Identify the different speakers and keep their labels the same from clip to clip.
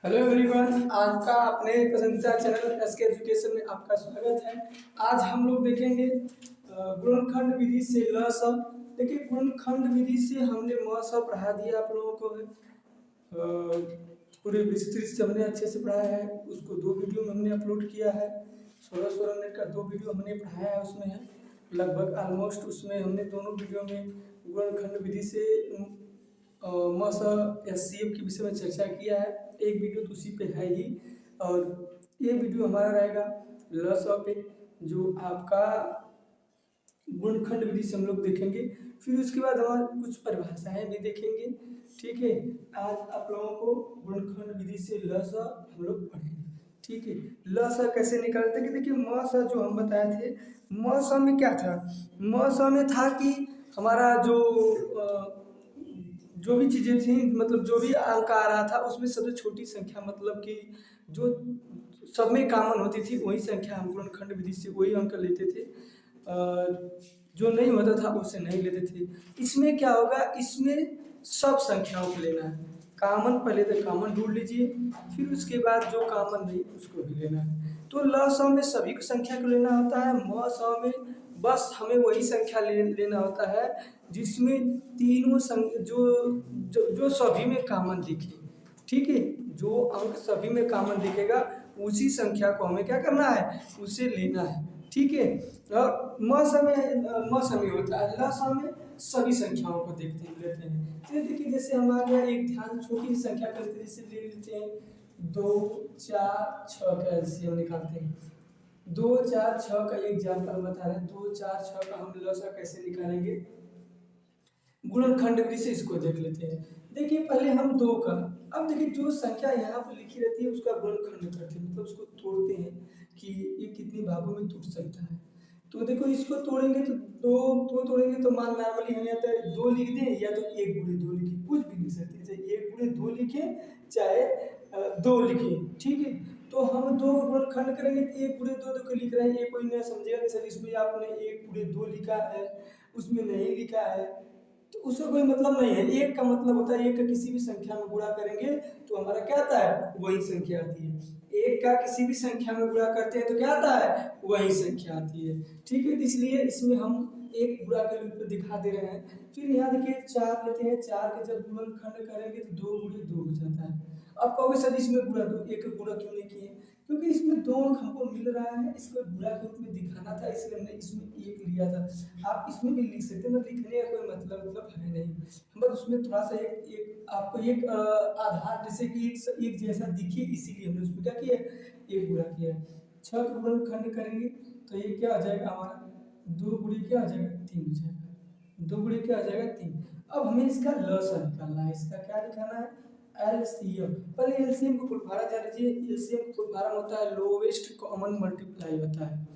Speaker 1: Hello everyone, आपका अपने पसंदीदा चैनल एसके एजुकेशन में आपका स्वागत है। आज हम लोग देखेंगे गुणनखंड विधि से ल स। देखिए, गुणनखंड विधि से हमने म स पढ़ा दिया आप लोगों को। पूरे विस्तृत से हमने अच्छे से पढ़ाया है। उसको 2 वीडियो में हमने अपलोड किया है। 16-16 मिनट का 2 वीडियो हमने पढ़ाया है। उसमें है लगभग ऑलमोस्ट उसमें हमने दोनों वीडियो में गुणनखंड विधि से म स एचसीएफ के विषय में चर्चा किया है। एक वीडियो तो उसी पे है ही, और ये वीडियो हमारा रहेगा ल स पे, जो आपका गुणनखंड विधि से हम लोग देखेंगे। फिर उसके बाद हम कुछ परिभाषाएं भी देखेंगे। ठीक है, आज आप लोगों को गुणनखंड विधि से ल स हम लोग पढ़ेंगे। ठीक है, ल स कैसे निकालते हैं कि देखिए, म स जो हम बताए थे, म स में क्या था। म स में था कि हमारा जो भी चीज़ें थी, मतलब जो भी अंक आ रहा था उसमें सबसे छोटी संख्या, मतलब कि जो सब में कॉमन होती थी वही संख्या हम गुणनखंड विधि से वही अंक लेते थे। जो नहीं होता था उसे नहीं लेते थे। इसमें क्या होगा, इसमें सब संख्याओं को लेना है। कॉमन पहले तो कॉमन ढूंढ लीजिए, फिर उसके बाद जो कॉमन नहीं उसको भी लेना है। तो ल स में सभी को संख्या को लेना होता है। म स में बस हमें वही संख्या लेना होता है जिसमें तीनों जो सभी में कॉमन दिखे। ठीक है, जो अंक सभी में कॉमन दिखेगा उसी संख्या को हमें क्या करना है, उसे लेना है। ठीक है, और म समय होता है। ल स में सभी संख्याओं को देखते लेते हैं। तो देखिए, जैसे हम आ गया एक ध्यान छोटी संख्या करते, जैसे ले लेते हैं 2, 4, 6 का एलसीएम निकालते हैं। 2, 4, 6 का एग्जाम्पल बता रहे हैं। 2, 4, 6 का हम ल स कैसे निकालेंगे, गुणनखंड विधि से इसको देख लेते हैं। देखिए, पहले हम 2 का, अब देखिए जो संख्या यहाँ पर लिखी रहती है उसका गुणनखंड करते हैं, मतलब उसको तोड़ते हैं कि ये कितने भागों में टूट सकता है। तो देखो, इसको तोड़ेंगे तो 2 तोड़ेंगे तो मान नॉर्मली हमें आता है 2 लिख दें, या तो 1 गुणे 2 लिखें, कुछ भी लिख सकते हैं। चाहे 1 गुणे 2 लिखें, चाहे 2 लिखें। ठीक है, तो हम 2 का गुणनखंड करेंगे तो 1 गुणे 2 को लिख रहे हैं। ये कोई ना समझेगा कि सर इसमें आपने 1 गुणे 2 लिखा है, उसमें नहीं लिखा है, तो उसका कोई मतलब नहीं है। एक का मतलब होता है एक का किसी भी संख्या में गुणा करेंगे तो हमारा क्या आता है, वही संख्या आती है। एक का किसी भी संख्या में गुणा करते हैं तो क्या आता है, वही संख्या आती है। ठीक है, इसलिए इसमें हम एक गुणा के रूप में दिखा दे रहे हैं। फिर यहाँ देखिए 4 लेते हैं। 4 के जब गुणनखंड करेंगे तो 2 गुणे 2 हो जाता है। अब कहोगे सर इसमें गुणा दो, एक गुणा क्यों नहीं किए, क्योंकि इसमें 2 अंक हमको मिल रहा है, इसको गुणा के रूप में दिखाना था, इसलिए हमने इसमें 1 लिया था। आप इसमें भी लिख सकते हैं, मतलब लिखने का कोई मतलब है नहीं। बस उसमें थोड़ा सा एक आपको एक आधार, जैसे कि एक जैसा दिखे, इसीलिए हमने उसमें क्या किया, एक गुणा किया। 6 का गुणनखंड करेंगे तो ये क्या आ जाएगा हमारा, 2 गुणे क्या आ जाएगा, 3 हो जाएगा। 2 गुणे क्या आ जाएगा, 3। अब हमें इसका लसा निकालना है। इसका क्या निकालना है, एलसीएम। पहले एलसीएम को फुलफारा जान लीजिए। एलसीएम को फुलफारा होता है लोवेस्ट कॉमन मल्टीप्लाई होता है।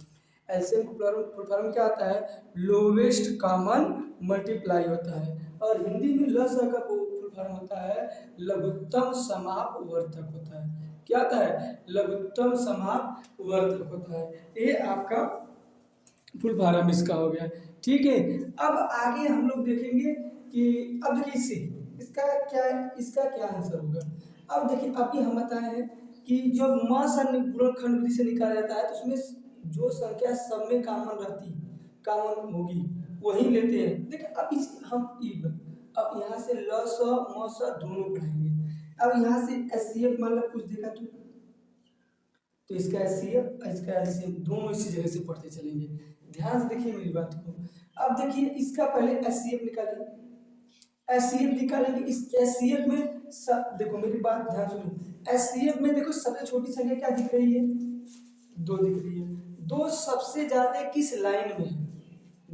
Speaker 1: एलसीएम को फुलफारा क्या आता है, लोवेस्ट कॉमन मल्टीप्लाई होता है। और हिंदी में लसा का फुलफारा होता है लघुत्तम समापवर्तक होता है। क्या होता है, लघुत्तम समापवर्तक होता है। ये आपका फुल फार्म इसका हो गया। ठीक है, अब आगे हम लोग देखेंगे कि अब देखिए इससे इसका क्या आंसर होगा। अब देखिए, अभी हम बताए हैं कि जब गुणनखंड विधि से निकाला जाता है तो उसमें जो संख्या सब में कॉमन होगी वही लेते हैं। देखिए, अब इस हम अब यहाँ से ल स म स दोनों पढ़ाएंगे। अब यहाँ से एचसीएफ मान लो कुछ देखा तो इसका एचसीएफ इसका एलसीएम दोनों इसी जगह से पढ़ते चलेंगे। ध्यान से देखिए मेरी बात को। अब देखिए, इसका पहले एचसीएफ निकालेंगे। एचसीएफ निकालेंगे, इस एचसीएफ में देखो मेरी बात ध्यान सुनो। एचसीएफ में देखो सबसे छोटी संख्या क्या दिख रही है, 2 दिख रही है। 2 सबसे ज्यादा किस लाइन में है,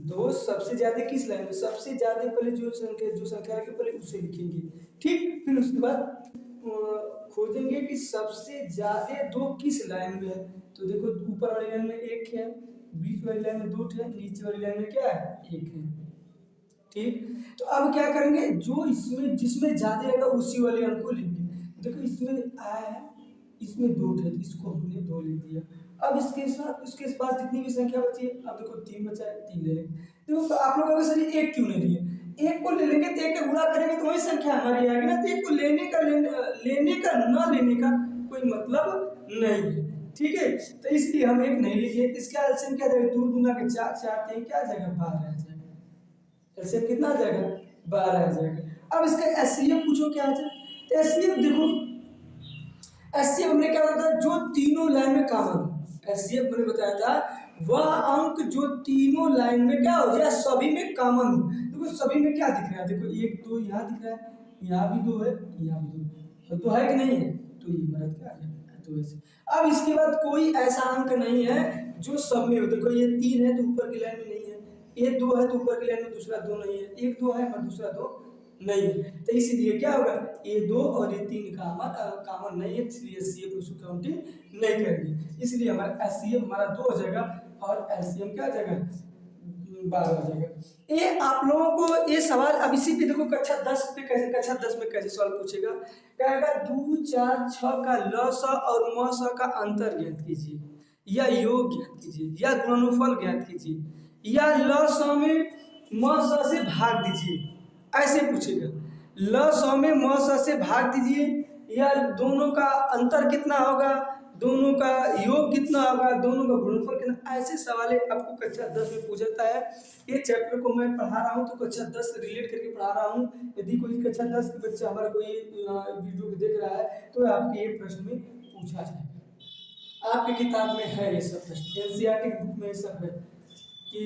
Speaker 1: 2 सबसे ज्यादा किस लाइन में, सबसे ज्यादा पहले जो संख्या रखे पहले उसे लिखेंगे। ठीक, फिर उसके बाद खोजेंगे कि सबसे ज्यादा 2 किस लाइन में है। तो देखो, ऊपर वाली लाइन में 1 है, बीच वाली लाइन में 2 है, नीचे वाली लाइन में क्या है, 1 है। ठीक, तो अब क्या करेंगे, जो इसमें जिसमें ज्यादा रहेगा उसी वाले अंक को लेंगे। देखो, इसमें आया है, इसमें 2 है, तो इसको हमने 2 लिख दिया। अब इसके साथ उसके पास जितनी भी संख्या बची है, अब देखो 3 बचा है, 3 ले लेंगे। देखो, आप लोग अगर सर 1 क्यों नहीं लिए, एक को ले लेंगे तो एक का गुणा करेंगे तो वही संख्या हमारी आएगी ना। तो एक को लेने का न लेने का कोई मतलब नहीं है, ठीक है। तो इसलिए हम एक नहीं लीजिए। इसका एलसीएम क्या जाएगा, 2 दूना के 4, 4 3 क्या आ जाएगा, 12 आ जाएगा। एलसीएम कितना आ जाएगा, 12 आ जाएगा। अब इसका एचसीएफ पूछो क्या आ जाए। तो एचसीएफ देखो, एचसीएफ हमने क्या बताया, जो तीनों लाइन में कॉमन। एचसीएफ मैंने बताया था वह अंक जो तीनों लाइन में क्या हो जाए, सभी में कॉमन हो। देखो सभी में क्या दिख रहा है, देखो 1 2 यहाँ दिख रहा है, यहाँ भी 2 है, यहाँ भी 2 तो है कि नहीं है, तो ये हमारा क्या है, तो ऐसे। अब इसके बाद कोई ऐसा अंक नहीं है जो सब में हो। देखो ये 3 है तो ऊपर की लाइन में नहीं है, ये 2 है तो ऊपर की लाइन में दूसरा 2 नहीं है, 1 2 है और दूसरा 2 नहीं है। तो इसलिए क्या होगा, ये 2 और ये 3 कॉमन नहीं है, इसलिए एचसीएफ उसको काउंटिंग नहीं करेंगे। इसलिए हमारा एचसीएफ हमारा 2 हो जाएगा और एलसीएम क्या आ जाएगा, 12 हो जाएगा। ये आप लोगों को ये सवाल अब इसी पे देखो कक्षा 10 में कैसे सवाल पूछेगा। कहेगा 2 4 6 का लसा और मसा का अंतर ज्ञात कीजिए, या योग ज्ञात कीजिए, या गुणनफल ज्ञात कीजिए, या लसा में मसा से भाग दीजिए, ऐसे पूछेगा। लसा में मसा से भाग दीजिए, या दोनों का अंतर कितना होगा, दोनों का योग कितना होगा, दोनों का गुणनफल कितना। ऐसे सवाल आपको कक्षा 10 में पूछता है। ये चैप्टर को मैं पढ़ा रहा हूँ तो कक्षा 10 से रिलेट करके पढ़ा रहा हूँ। यदि कोई कक्षा 10 के बच्चा हमारा कोई वीडियो देख रहा है तो आपके ये प्रश्न में पूछा जाएगा। आपकी किताब में है ये सब प्रश्न, एनसीईआरटी बुक में ये सब है कि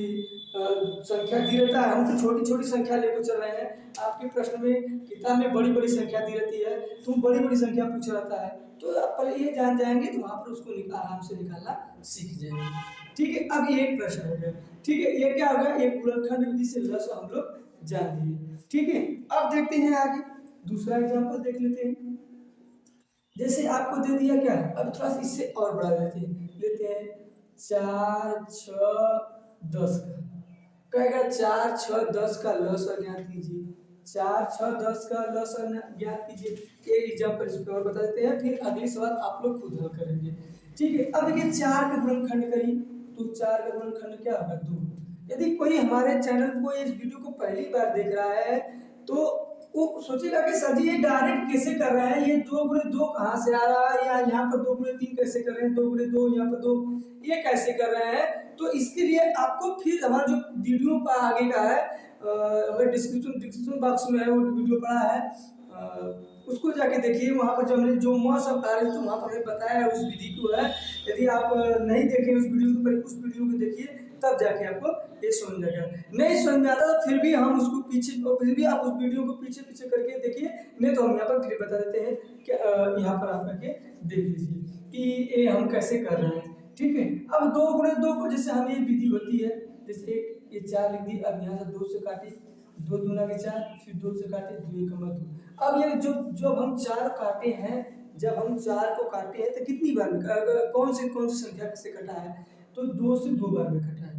Speaker 1: संख्या दी रहता है। हम तो छोटी छोटी संख्या लेकर चल रहे हैं, आपके प्रश्न में किताब में बड़ी बड़ी संख्या दी रहती है, तुम बड़ी बड़ी संख्या पूछ रहता है। तो आप पहले ये जान जाएंगे तो वहाँ पर उसको आराम से निकालना सीख जाएंगे, ठीक है। अब ये एक प्रश्न हो गया, ठीक है। ये क्या होगा, एक गुणनखंड विधि से लस हम लोग जान दिए, ठीक है। अब देखते हैं आगे दूसरा एग्जाम्पल देख लेते हैं। जैसे आपको दे दिया क्या, अब थोड़ा सा इससे और बढ़ा लेते हैं 4 6 10 का। कहेगा 4 6 10 का लसा ज्ञात कीजिए, 4 6 10 का लसा ज्ञात कीजिए। एक एग्जाम्पल इस पर और बता देते हैं, फिर अगली सवाल आप लोग खुद हल करेंगे, ठीक है। अब देखिए 4 का गुणनखंड करिए, तो 4 का गुणनखंड क्या होगा, 2। यदि कोई हमारे चैनल को इस वीडियो को पहली बार देख रहा है तो वो सोचेगा कि सर जी ये डायरेक्ट कैसे कर रहा है, ये 2 गुणे 2 कहाँ से आ रहा है, या यहाँ पर 2 गुणे 3 कैसे कर रहे हैं, 2 गुणे 2 यहाँ पर 2 ये कैसे कर रहे हैं। तो इसके लिए आपको फिर हमारा जो वीडियो पर आगे का है डिस्क्रिप्शन बॉक्स में है वो वीडियो पड़ा है, उसको जाके देखिए। वहाँ पर जो हमने जो सब बता रहे थे वहाँ पर हमने बताया है उस विधि को है। यदि आप नहीं देखें उस वीडियो को, पहले उस वीडियो को देखिए तब जाके आपको ये समझ जाएगा। नहीं समझ में आता तो फिर भी हम उसको फिर भी आप उस वीडियो को पीछे पीछे करके देखिए, नहीं तो हम यहाँ पर फिर बता देते हैं कि यहाँ पर आप करके देख लीजिए कि ये हम कैसे कर रहे हैं, ठीक है। अब 2 गुणे 2 को जैसे हम ये विधि होती है, जैसे ये 4 लिख दी, अब यहाँ से 2 से काटे, 2 दूना के 4, फिर 2 से काटे 2 1 2। अब ये जब हम 4 काटे हैं, जब हम 4 को काटे हैं तो कितनी बार में कौन सी संख्या से कटा है, तो 2 से 2 बार में कटा है,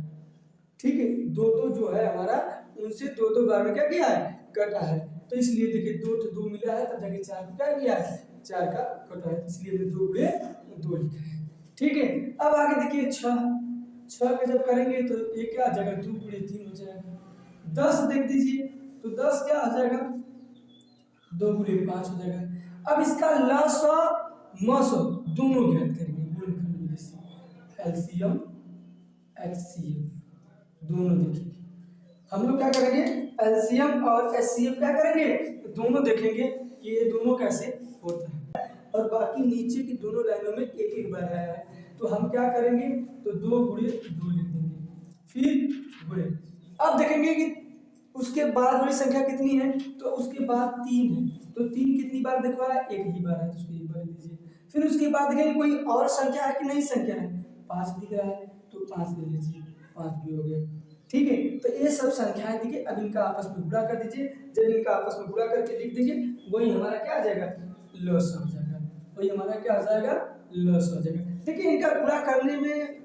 Speaker 1: ठीक है। 2 2 जो है हमारा उनसे 2 2 बार में क्या किया है, कटा है। तो इसलिए देखिए 2 तो 2 मिला है, तब जाके 4 क्या किया है, 4 का कटा है, इसलिए हमने 2 गुणे 2 लिखा है, ठीक है। अब आगे देखिए 6 का जब करेंगे तो ये क्या आ जाएगा, 2 गुणे 3 हो जाएगा। 10 देख दीजिए तो 10 क्या आ जाएगा, 2 गुणे 5 हो जाएगा। अब इसका लसा मसा दोनों ज्ञात करेंगे गुणनखंड विधि से, एलसीएम एचसीएफ दोनों देखेंगे। हम लोग क्या करेंगे, एलसीएम और एचसीएफ क्या करेंगे, दोनों देखेंगे कि ये दोनों कैसे होता है। और बाकी नीचे की दोनों लाइनों में एक एक बार आया है, तो हम क्या करेंगे, तो 2 गुणे 2 लिख देंगे, फिर गुणे। अब देखेंगे कि उसके बाद वाली संख्या कितनी है, तो उसके बाद 3 है, तो 3 कितनी बार दिखवा है, एक ही बार है, तो उसको एक बार लिख दीजिए। फिर उसके बाद देखेंगे कोई और संख्या है कि नहीं संख्या है, 5 दिख रहा है तो 5 ले लीजिए, 5 भी हो गया, ठीक है। तो ये सब संख्याएं देखिए, अब इनका आपस में गुणा कर दीजिए। जब इनका आपस में गुणा करके लिख दीजिए, वही हमारा क्या आ जाएगा, लस हो जाएगा, वही हमारा क्या हो जाएगा, लस हो जाएगा। देखिए इनका गुणा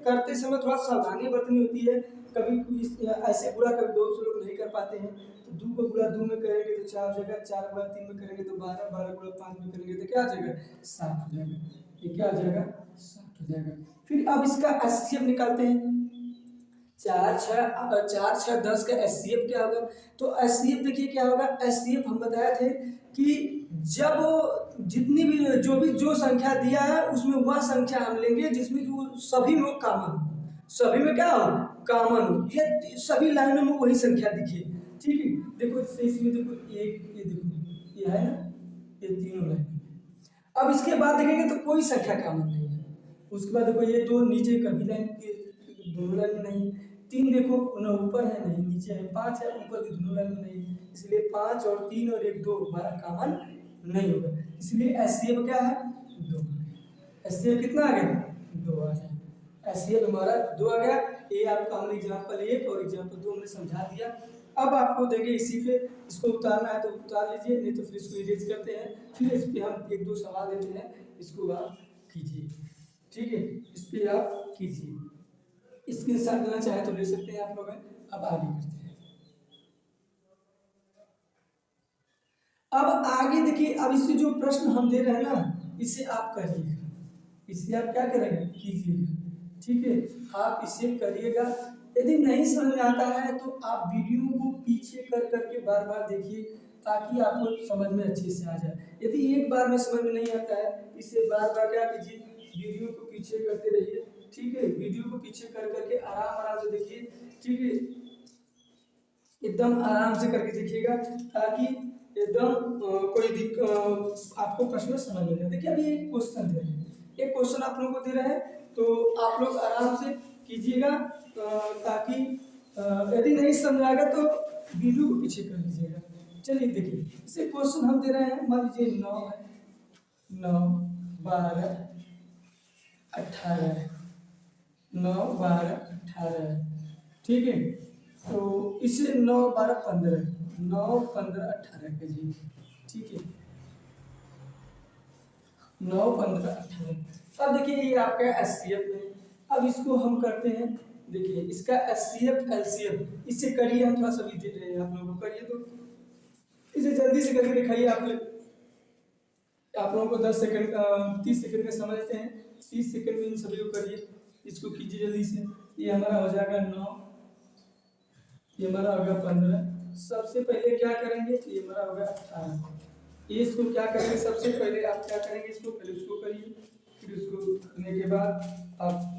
Speaker 1: करते समय थोड़ा सावधानी बरतनी होती है। कभी ऐसे गुणा कभी बहुत से लोग नहीं कर पाते हैं, तो 2 को गुणा 2 में करेंगे तो 4 हो जाएगा, 4 गुणा 3 में करेंगे तो 12, 12 गुणा 5 में करेंगे तो क्या आ जाएगा, 7 हो जाएगा। ये क्या आ जाएगा, 7 हो जाएगा। फिर अब इसका एचसीएफ निकालते हैं। चार छः 10 का एचसीएफ क्या होगा? तो एचसीएफ देखिए क्या होगा, एचसीएफ हम बताए थे कि जब जितनी भी जो संख्या दिया है उसमें वह संख्या हम लेंगे जिसमें जो सभी में कॉमन हो, सभी में क्या हो, कॉमन हो, ये सभी लाइनों में वही संख्या दिखे। ठीक है, देखो जैसे इसमें देखो एक, ये देखो ये है ना, ये तीनों लाइन। अब इसके बाद देखेंगे तो कोई संख्या कॉमन नहीं है। उसके बाद देखो ये दो नीचे कभी लाइन के दोनों लाइन में नहीं, तीन देखो न ऊपर है नहीं नीचे है, पाँच है ऊपर की दोनों लाइन में नहीं, इसलिए पाँच और तीन और एक दो हमारा कॉमन नहीं होगा, इसलिए एचसीएफ क्या है, दो। एचसीएफ कितना आ गया, दो आ गया। एचसीएफ हमारा दो आ गया। ये आपका हमने एग्जाम्पल एक और एग्जाम्पल दो हमने समझा दिया। अब आपको देंगे इसी पे, इसको उतारना है तो उतार लीजिए, नहीं तो फिर इसको इरेज करते हैं, फिर इस पे हम एक दो सवाल देते हैं, इसको आप कीजिए। ठीक है, इस पे आप कीजिए, स्क्रीनशॉट लेना चाहे तो ले सकते हैं आप लोग। अब आगे करते हैं। अब आगे देखिए, अब इससे जो प्रश्न हम दे रहे हैं ना, इसे आप करिएगा, इसे आप क्या करेंगे, कीजिएगा। ठीक है, आप इसे करिएगा। यदि नहीं समझ में आता है तो आप वीडियो को पीछे कर करके बार बार देखिए, ताकि आपको समझ में अच्छे से आ जाए। यदि एक बार में समझ में नहीं आता है, इसे बार बार क्या कीजिए, वीडियो को पीछे करते रहिए। ठीक है, वीडियो को पीछे कर करके आराम आराम से देखिए। ठीक है, एकदम आराम से करके देखिएगा, ताकि एकदम आपको प्रश्न समझ में जाए। देखिए अभी एक क्वेश्चन दे रहे हैं, एक क्वेश्चन आप लोगों को दे रहे हैं, तो आप लोग आराम से कीजिएगा, ताकि यदि नहीं समझ आएगा तो वीडियो को पीछे कर लीजिएगा। चलिए देखिए, इसे क्वेश्चन हम दे रहे हैं, मान लीजिए 9 है, 9 12 18, 9 12 18। ठीक है, तो इसे 9 12 15, 9 15 18 का जी। ठीक है, 9 15 18। अब देखिए ये आपका एचसीएफ है। अब इसको हम करते हैं, देखिए इसका एचसीएफ एलसीएफ, इससे करिए, हम थोड़ा सा भी दे रहे हैं आप लोगों को, करिए तो इसे जल्दी से करके दिखाइए। आप लोगों को 10 सेकंड 30 सेकंड का समय देते हैं, 30 सेकंड में इन सभी को करिए, इसको कीजिए जल्दी से। ये हमारा हो जाएगा 9, ये हमारा होगा 15। सबसे पहले क्या करेंगे, ये हमारा होगा 18। ये इसको क्या करेंगे, सबसे पहले आप क्या करेंगे, इसको पहले उसको करिए, फिर उसको करने के बाद आप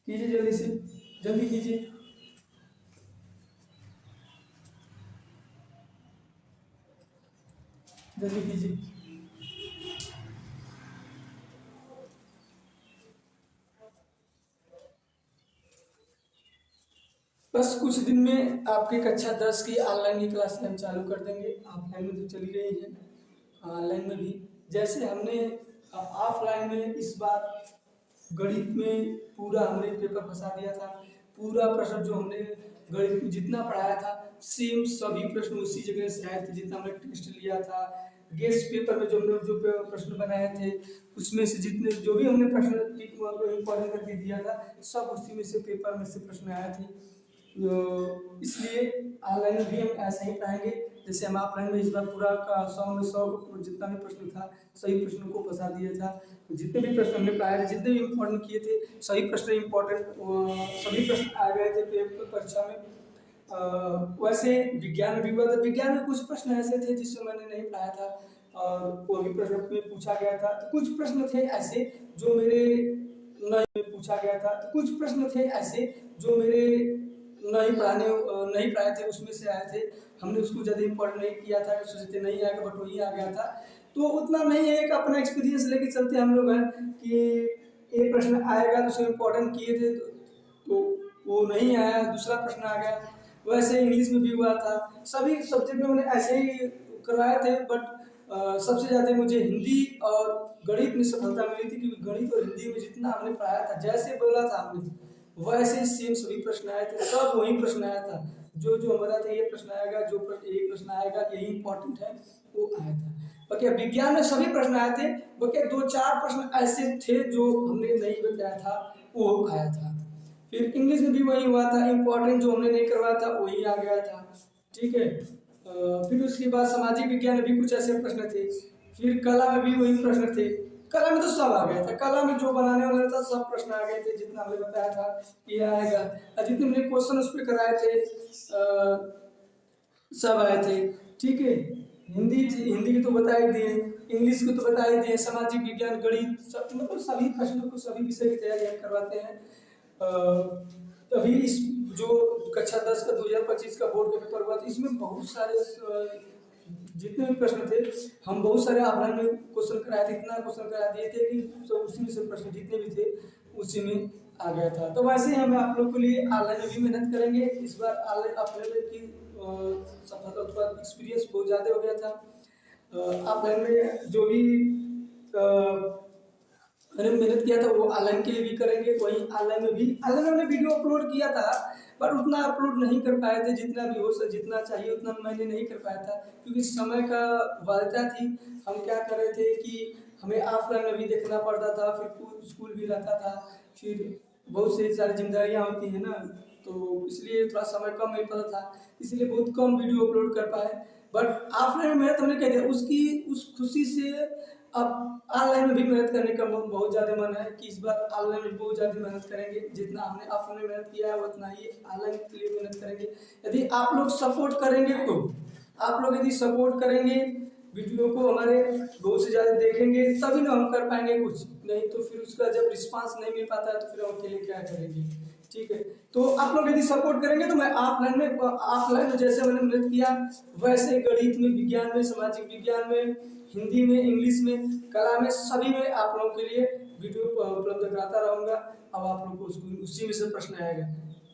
Speaker 1: कीजिए, जल्दी से जल्दी कीजिए। जल्दी कीजिए। बस कुछ दिन में आपकी कक्षा 10 की ऑनलाइन की क्लास हम चालू कर देंगे। ऑफलाइन में तो चली गई है, ऑनलाइन में भी जैसे हमने ऑफलाइन में इस बार गणित में पूरा हमने पेपर फंसा दिया था। पूरा प्रश्न जो हमने गणित में जितना पढ़ाया था, सेम सभी प्रश्न उसी जगह से आए थे, जितना हमने टेस्ट लिया था। गेस्ट पेपर में जो हमने जो प्रश्न बनाए थे, उसमें से जितने जो भी हमने प्रश्न इम्पोर्टेंट करके दिया था, सब उसी में से पेपर में से प्रश्न आए थे। इसलिए ऑनलाइन में भी हम ऐसे ही पढ़ाएंगे, जैसे हम ऑफलाइन में इस बार पूरा का 100 में 100 जितना भी प्रश्न था, सही प्रश्नों को फंसा दिया था। जितने भी प्रश्न हमने पढ़ाए थे, जितने भी इम्पोर्टेंट किए थे, सभी प्रश्न इम्पोर्टेंट सभी प्रश्न आ गए थे पेपर परीक्षा में। वैसे विज्ञान में भी हुआ था, विज्ञान में कुछ प्रश्न ऐसे थे जिसको मैंने नहीं पढ़ाया था, और वो भी प्रश्न में पूछा गया था। तो कुछ प्रश्न थे ऐसे जो मेरे नहीं पूछा गया था, तो कुछ प्रश्न थे ऐसे जो मेरे नहीं पढ़ाए थे, उसमें से आए थे। हमने उसको ज़्यादा इम्पोर्टेंट नहीं किया था, सोचते नहीं आएगा, बट वही आ गया था। तो उतना नहीं है, एक अपना एक्सपीरियंस लेके चलते हम लोग हैं कि एक प्रश्न आएगा तो उसे इम्पोर्टेंट किए थे, तो वो नहीं आया, दूसरा प्रश्न आ गया। वैसे इंग्लिश में भी हुआ था, सभी सब्जेक्ट में मैंने ऐसे ही करवाए थे, बट सबसे ज़्यादा मुझे हिंदी और गणित में सफलता मिली थी, क्योंकि गणित और हिंदी में जितना हमने पढ़ाया था, जैसे बोला था हमने वैसे सेम सभी प्रश्न आए थे, सब वही प्रश्न आया था। जो जो हम बताते थे ये प्रश्न आएगा, जो यही प्रश्न आएगा, यही इंपॉर्टेंट है, वो आया था। बाकी विज्ञान में सभी प्रश्न आए थे, बाकी 2-4 प्रश्न ऐसे थे जो हमने नहीं बताया था, वो आया था। फिर इंग्लिश में भी वही हुआ था, इम्पोर्टेंट जो हमने नहीं करवाया था वही आ गया था। ठीक है। फिर उसके बाद सामाजिक विज्ञान में भी कुछ ऐसे प्रश्न थे। फिर कला में भी वही प्रश्न थे। कला में तो सब आ गया था, कला में जो बनाने वाला था सब प्रश्न आ गए थे, जितना हमने बताया था ये आएगा। और जितने हमने क्वेश्चन उस पर कराए थे सब आए थे। ठीक है। हिंदी की तो बता ही दिए, इंग्लिश को तो बता ही दिए, सामाजिक विज्ञान, गणित, सब मतलब सभी प्रश्नों को, सभी विषय की तैयारी हम करवाते हैं। अभी इस जो कक्षा 10 का 2025 का बोर्ड का पेपर हुआ था, इसमें बहुत सारे जितने भी प्रश्न थे हम बहुत सारे ऑफलाइन में क्वेश्चन कराए थे, इतना क्वेश्चन करा दिए थे कि उसी में से प्रश्न जितने भी थे उसी में आ गया था। तो वैसे ही हम आप लोग के लिए ऑनलाइन में भी मेहनत करेंगे। इस बार ऑनलाइन अपने की सफलता थोड़ा एक्सपीरियंस बहुत ज़्यादा हो गया था। ऑफलाइन में जो भी मैंने मेहनत किया था वो ऑनलाइन के लिए भी करेंगे। वहीं ऑनलाइन में भी, ऑनलाइन में हमने वीडियो अपलोड किया था पर उतना अपलोड नहीं कर पाए थे, जितना भी हो सके, जितना चाहिए उतना मैंने नहीं कर पाया था क्योंकि समय का बाध्यता थी। हम क्या कर रहे थे कि हमें ऑफलाइन में भी देखना पड़ता था, फिर स्कूल भी रहता था, फिर बहुत से सारी जिम्मेदारियाँ होती हैं ना, तो इसलिए थोड़ा समय कम मिल पाता था, इसलिए बहुत कम वीडियो अपलोड कर पाए। बट ऑफलाइन में मेहनत हमने कह दिया, उसकी उस खुशी से अब ऑनलाइन में भी मेहनत करने का बहुत ज़्यादा मन है कि इस बार ऑनलाइन में बहुत ज़्यादा मेहनत करेंगे। जितना हमने ऑफलाइन में मेहनत किया है उतना ही ऑनलाइन के लिए मेहनत करेंगे। यदि आप लोग सपोर्ट करेंगे तो, आप लोग यदि सपोर्ट करेंगे, वीडियो को हमारे बहुत से ज़्यादा देखेंगे, तभी ना हम कर पाएंगे कुछ, नहीं तो फिर उसका जब रिस्पांस नहीं मिल पाता है तो फिर हम अकेले क्या करेंगे। ठीक है। तो आप लोग यदि सपोर्ट करेंगे तो मैं ऑफलाइन में जैसे मैंने मेहनत किया वैसे गणित में, विज्ञान में, सामाजिक विज्ञान में, हिंदी में, इंग्लिश में, कला में, सभी में आप लोगों के लिए वीडियो उपलब्ध कराता रहूँगा। अब आप लोग को उसी में से प्रश्न आएगा।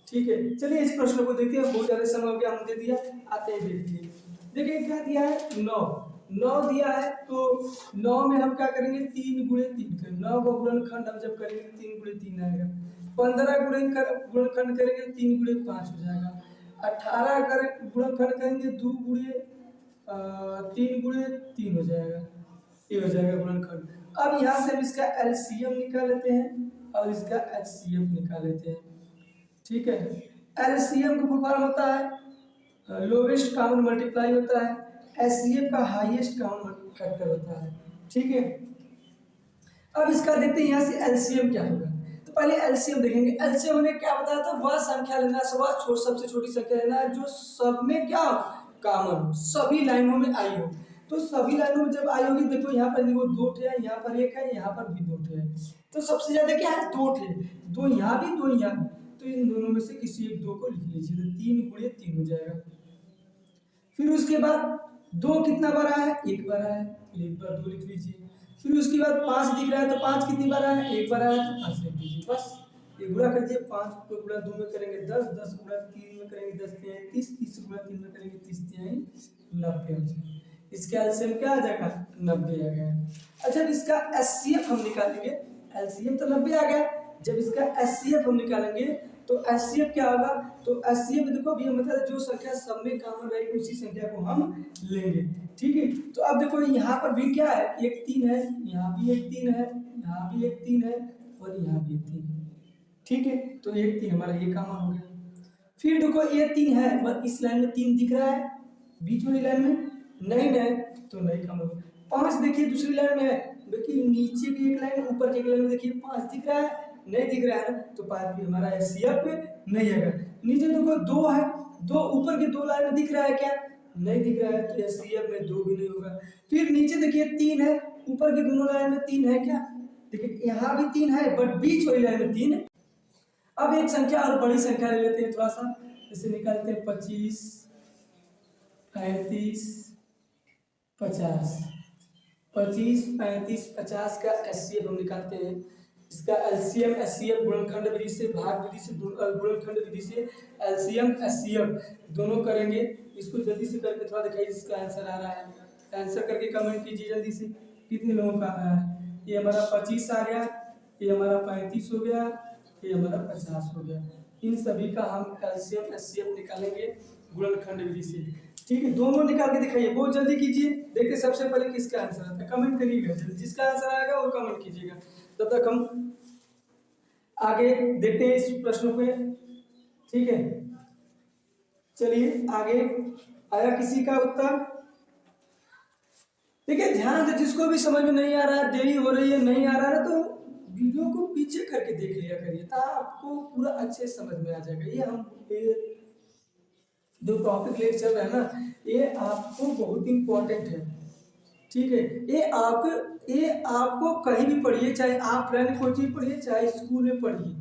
Speaker 1: ठीक है। चलिए इस प्रश्न को देखते हैं, बहुत ज़्यादा समय हो गया, हम दे दिया, आते हैं देखिए। देखिए क्या दिया है, 9 दिया है, तो 9 में हम क्या करेंगे, 3 गुणे 3 करेंगे। 9 का गुणनखंड हम जब करेंगे 3 गुणे 3 आएगा। 15 गुणनखंड करेंगे 3 गुणे 5 हो जाएगा। 18 गुणनखंड करेंगे 2 गुणे 3 गुणे 3 हो जाएगा, ये हो जाएगा गुणनखंड। अब यहाँ से हम इसका एलसीएम निकाल लेते हैं और इसका एचसीएफ निकाल लेते हैं। ठीक है। एलसीएम का फुल फॉर्म होता है लोवेस्ट कॉमन मल्टीप्लाई होता है, एचसीएफ का हाईएस्ट कॉमन फैक्टर होता है। ठीक है। अब इसका देखते हैं यहाँ से एलसीएम क्या होगा। तो पहले एलसीएम देखेंगे। एलसीएम ने क्या बताया था, वह संख्या लेना है, सबसे छोटी संख्या लेना है जो सब में क्या कॉमन, सभी लाइनों में आई हो। तो सभी लाइनों में जब आई होगी, देखो यहाँ पर देखो 2 है, यहाँ पर 1 है, यहाँ पर भी 2 है, तो सबसे ज्यादा क्या है 2 है, 2 यहाँ भी 2 यहाँ भी, तो इन दोनों में से किसी एक 2 को लिख लीजिए, तो 3 गुणे 3 हो जाएगा। फिर उसके बाद 2 कितना बार आया है, 1 बार आया है, 1 बार 2 लिख लीजिए। फिर उसके बाद 5 दिख रहा है, तो 5 कितनी बार आया है, 1 बार आया है, तो 5 लिख लीजिए। बस ये गुणा कर दिए, 5 को गुणा 2 में करेंगे 10, 10 गुणा 3 में करेंगे 10 तिहाई 30, 30 गुणा 3 में करेंगे 30 तिहाई 90 हो जाएगा। इसका एलसीएम क्या आ जाएगा, 90 आ गया। अच्छा, इसका एचसीएफ हम निकालेंगे। एलसीएम तो 90 आ गया, जब इसका एचसीएफ हम निकालेंगे तो एचसीएफ क्या होगा, तो एचसीएफ देखो अभी हम मतलब जो संख्या सब में कॉमन रहेगी उसी संख्या को हम लेंगे। ठीक है। तो अब देखो यहाँ पर भी क्या है, एक 3 है, यहाँ भी एक 3 है, यहाँ भी एक 3 है और यहाँ भी एक 3 है। ठीक है। तो एक 3 हमारा ये कॉमन हो गया। फिर देखो ये 3 है, बस इस लाइन में 3 दिख रहा है, बीच वाली लाइन में नहीं है तो नहीं कॉमन होगा। 5 देखिए दूसरी लाइन में है, देखिए नीचे की एक लाइन, ऊपर की एक लाइन में देखिए 5 दिख रहा है, नहीं दिख रहा है ना, तो 5 भी हमारा एचसीएफ में नहीं आएगा। नीचे देखो 2 है, 2 ऊपर की 2 लाइन में दिख रहा है क्या, नहीं दिख रहा है, तो एचसीएफ में 2 भी नहीं होगा। फिर नीचे देखिए 3 है, ऊपर की दोनों लाइन में 3 है क्या, देखिए यहाँ भी 3 है बट बीच वाली लाइन में 3 है। अब एक संख्या और बड़ी संख्या ले लेते हैं, थोड़ा सा इसे निकालते हैं, 25, 35, 50, 25, 35, 50 का एचसीएफ हम निकालते हैं। इसका एलसीएम एचसीएफ गुणनखंड विधि से, भाग विधि से, गुणनखंड विधि से एलसीएम एचसीएफ दोनों करेंगे। इसको जल्दी से करके थोड़ा दिखाइए जिसका आंसर आ रहा है, आंसर करके कमेंट कीजिए जल्दी से, कितने लोगों का आ रहा है। ये हमारा 25 आ गया, ये हमारा 35 हो गया, ये हमारा 50 हो गया। इन सभी का हम एलसीएम एचसीएफ निकालेंगे गुणनखंड विधि से। ठीक है, दोनों निकाल के दिखाइए, बहुत जल्दी कीजिए, देखिए सबसे पहले किसका आंसर आता है, कमेंट करिएगा, जिसका आंसर आएगा वो कमेंट कीजिएगा। तब तक हम आगे देखते हैं इस प्रश्नों पे, ठीक है। चलिए आगे, आया किसी का उत्तर? देखिए ध्यान से, जिसको भी समझ में नहीं आ रहा है, देरी हो रही है, नहीं आ रहा है, तो वीडियो को पीछे करके देख लिया करिए, ताकि आपको पूरा अच्छे समझ में आ जाएगा। ये हम जो टॉपिक लेकर चल रहे हैं ना, ये आपको बहुत इंपॉर्टेंट है, ठीक है। ये आपको कहीं भी पढ़िए, चाहे आप ऑफलाइन कोचिंग पढ़िए, चाहे स्कूल में पढ़िए,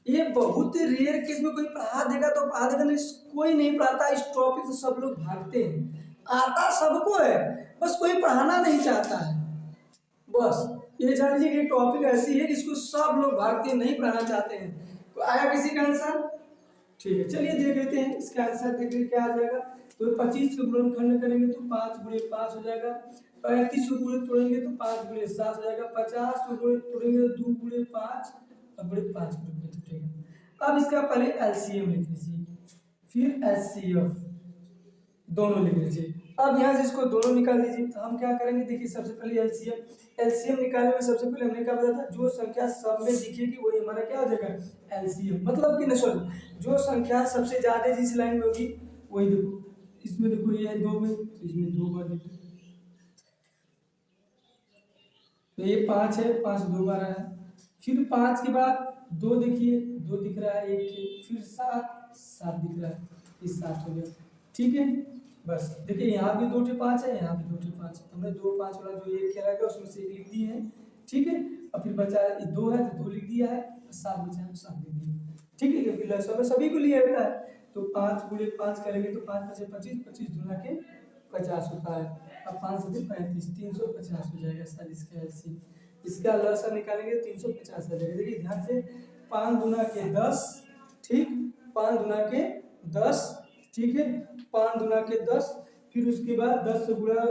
Speaker 1: ये बहुत रेयर केस में कोई पढ़ा देगा तो पढ़ा देगा, नहीं कोई नहीं पढ़ाता। इस टॉपिक से सब लोग भागते हैं, आता सबको है, बस कोई पढ़ाना नहीं चाहता है। बस ये जान लीजिए कि टॉपिक ऐसी है जिसको सब लोग भागते हैं, नहीं पढ़ाना चाहते हैं। तो आया किसी का आंसर? ठीक है, चलिए देख लेते हैं इसका आंसर, देख लेते क्या आ जाएगा। तो 25 को गुणनखंड करेंगे तो 5 गुणे 5 हो जाएगा। 35 को गुणे तोड़ेंगे तो 5 गुणे 7 हो जाएगा। 50 को गुणे तोड़ेंगे तो 2 गुणे 5 और गुणे 5 गुणे तोड़ेंगे। अब इसका पहले एलसीएम लिख लीजिए, फिर एचसीएफ, दोनों लिख लीजिए। अब यहाँ से इसको दोनों निकाल दीजिए। तो हम क्या करेंगे, देखिए सबसे पहले एलसीएम निकालने में सबसे पहले हमने क्या बताया था, जो संख्या सब में दिखेगी वही हमारा क्या हो जाएगा, एलसीएम। मतलब कि नहीं, सॉरी, जो संख्या सबसे ज्यादा जिस लाइन में होगी वही। देखो इसमें, देखो ये है 2 में, तो इसमें 2 बार लिखो, तो ये 5 है, 5 2 बार है। फिर 5 के बाद 2, देखिए 2 दिख रहा है एक के, फिर 7 दिख रहा है, ये 7 हो गया, ठीक है। बस देखिए यहाँ भी 2 5 है, यहाँ भी 2 5 है, हमने 2 5 वाला जो एक खेला गया उसमें से एक लिख दिए हैं, ठीक है। और फिर बचा 2 है तो 2 लिख दिया है, 7 बचा है तो 7 लिख दिया, ठीक है, क्योंकि लसों में सभी को लिया होता है। तो 5 गुणे 5 करेंगे तो 5 5 25, 25 दूना के 50 होता है। अब 5 से 35, 350 हो जाएगा सर इसका एलसीएम। इसका लसा निकालेंगे तो 350 आ जाएगा। देखिए ध्यान से, 5 दूना के 10, ठीक, 5 दूना के 10, ठीक है, 5 दूना के 10, फिर उसके बाद 10 से गुणा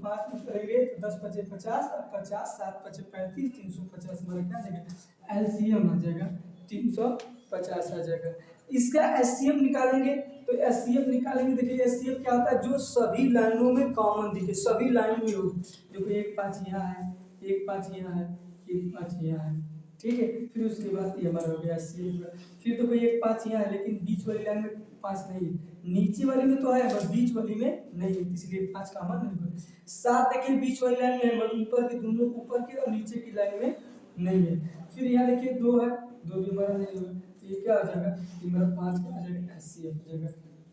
Speaker 1: 5 में करेंगे तो 10 पचे 50, 50 7 पचे 35, 350 हमारा क्या आ जाएगा, एलसीएम आ जाएगा, 350 आ जाएगा। इसका एचसीएफ निकालेंगे, तो एचसीएफ निकालेंगे, देखिए एचसीएफ क्या होता है, जो सभी लाइनों में कॉमन दिखे, सभी लाइन में हो। देखो 1 5 यहाँ है, 1 5 यहाँ है, 1 5 यहाँ है, ठीक है। फिर उसके बाद ये हमारा हो गया एचसीएफ। फिर तो कोई 1 5 यहाँ है, लेकिन बीच वाली लाइन में 5 नहीं है, नीचे वाली में तो है बस बीच वाली में नहीं है, इसलिए 5 कॉमन नहीं है। 7 देखिए बीच वाली लाइन में है, बस ऊपर के दोनों, ऊपर के और नीचे की लाइन में नहीं है। फिर यहाँ देखिए 2 है, 2 भी हमारा नहीं होगा, ये क्या आ जाएगा, ये हमारा 5 क्या आ जाएगा, एचसीएफ हो जाएगा,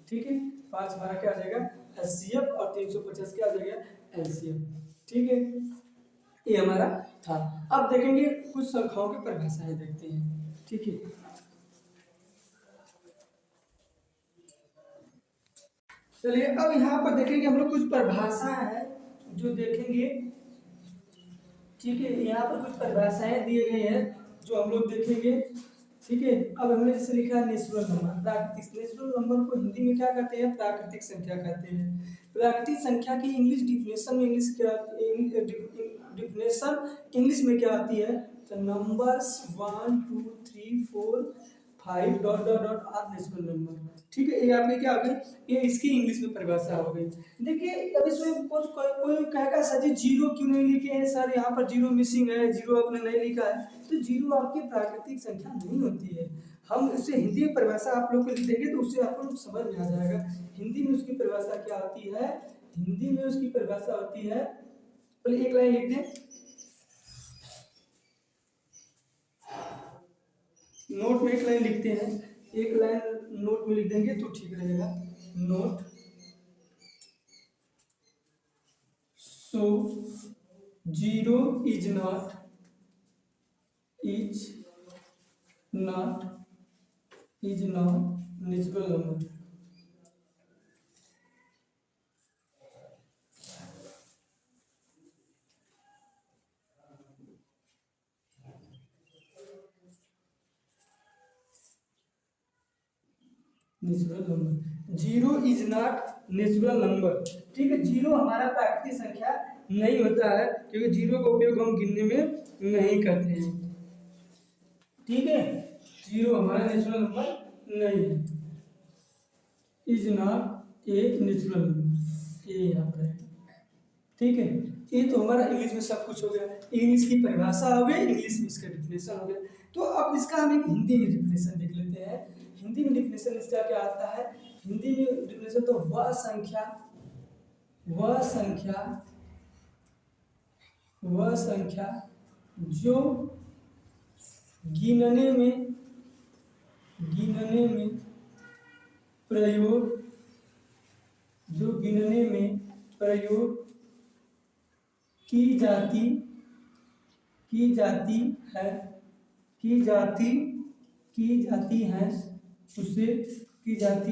Speaker 1: ठीक है। 5 हमारा क्या आ जाएगा, एचसीएफ, और 350 क्या आ जाएगा, एलसीएफ, ठीक है। ये हमारा था। अब देखेंगे कुछ संख्याओं की परिभाषाएं देखते हैं, ठीक है। चलिए अब यहाँ पर देखेंगे हम लोग कुछ परिभाषा है जो देखेंगे, ठीक है। यहाँ पर कुछ परिभाषाएं दिए गए हैं जो हम लोग देखेंगे, ठीक है। अब हमने जैसे लिखा है नेचुरल नंबर, प्राकृतिक। नेचुरल नंबर को हिंदी में क्या कहते हैं, प्राकृतिक संख्या कहते हैं। प्राकृतिक संख्या की इंग्लिश डिफिनेशन में, इंग्लिश में क्या आती है, तो numbers 1 2 3 4 5 dot dot dot are natural number, ठीक है। ये आपके क्या हो गई, ये इसकी इंग्लिश में परिभाषा हो गई। देखिए अब इसमें कुछ कोई कहेगा सर जी जीरो क्यों नहीं लिखे हैं सर, यहाँ पर जीरो मिसिंग है, जीरो आपने नहीं लिखा है। तो जीरो आपकी प्राकृतिक संख्या नहीं होती है। हम इसे हिंदी में परिभाषा आप लोग को लिख देंगे तो उससे आपको समझ में आ जाएगा। हिंदी में उसकी परिभाषा क्या होती है, हिंदी में उसकी परिभाषा होती है, पहले एक लाइन लिख दें, नोट में एक लाइन लिखते हैं, एक लाइन नोट में लिख देंगे तो ठीक रहेगा। Note, so zero is not natural number. Natural number, zero is not natural number, ठीक है। जीरो हमारा प्राकृतिक संख्या नहीं होता है, क्योंकि जीरो का उपयोग हम गिनने में नहीं करते हैं, ठीक है। जीरो हमारा नेचुरल नंबर नहीं है, is not a natural number, ये यहाँ पर है, ठीक है। ये तो हमारा इंग्लिश में सब कुछ हो गया, इंग्लिश की परिभाषा हो गई, इंग्लिश में इसका डिफिनेशन हो गया। तो अब इसका हम एक हिंदी में डिफिनेशन देख लेते हैं। हिंदी में डिफिनेशन इसका क्या आता है? हिंदी में डिफिनेशन तो वह संख्या जो गिनने में प्रयोग की जाती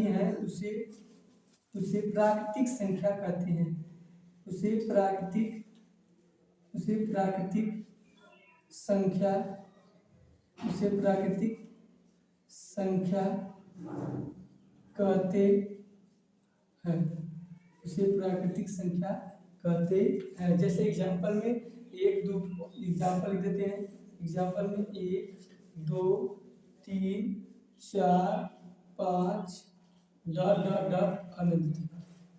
Speaker 1: है उसे प्राकृतिक संख्या कहते हैं। उसे प्राकृतिक संख्या कहते हैं। उसे प्राकृतिक संख्या कहते हैं। जैसे एग्जाम्पल में एक दो एग्जाम्पल लिख देते हैं। एग्जाम्पल में 1 2 3 4 5 डॉट डॉट डॉट अनंत।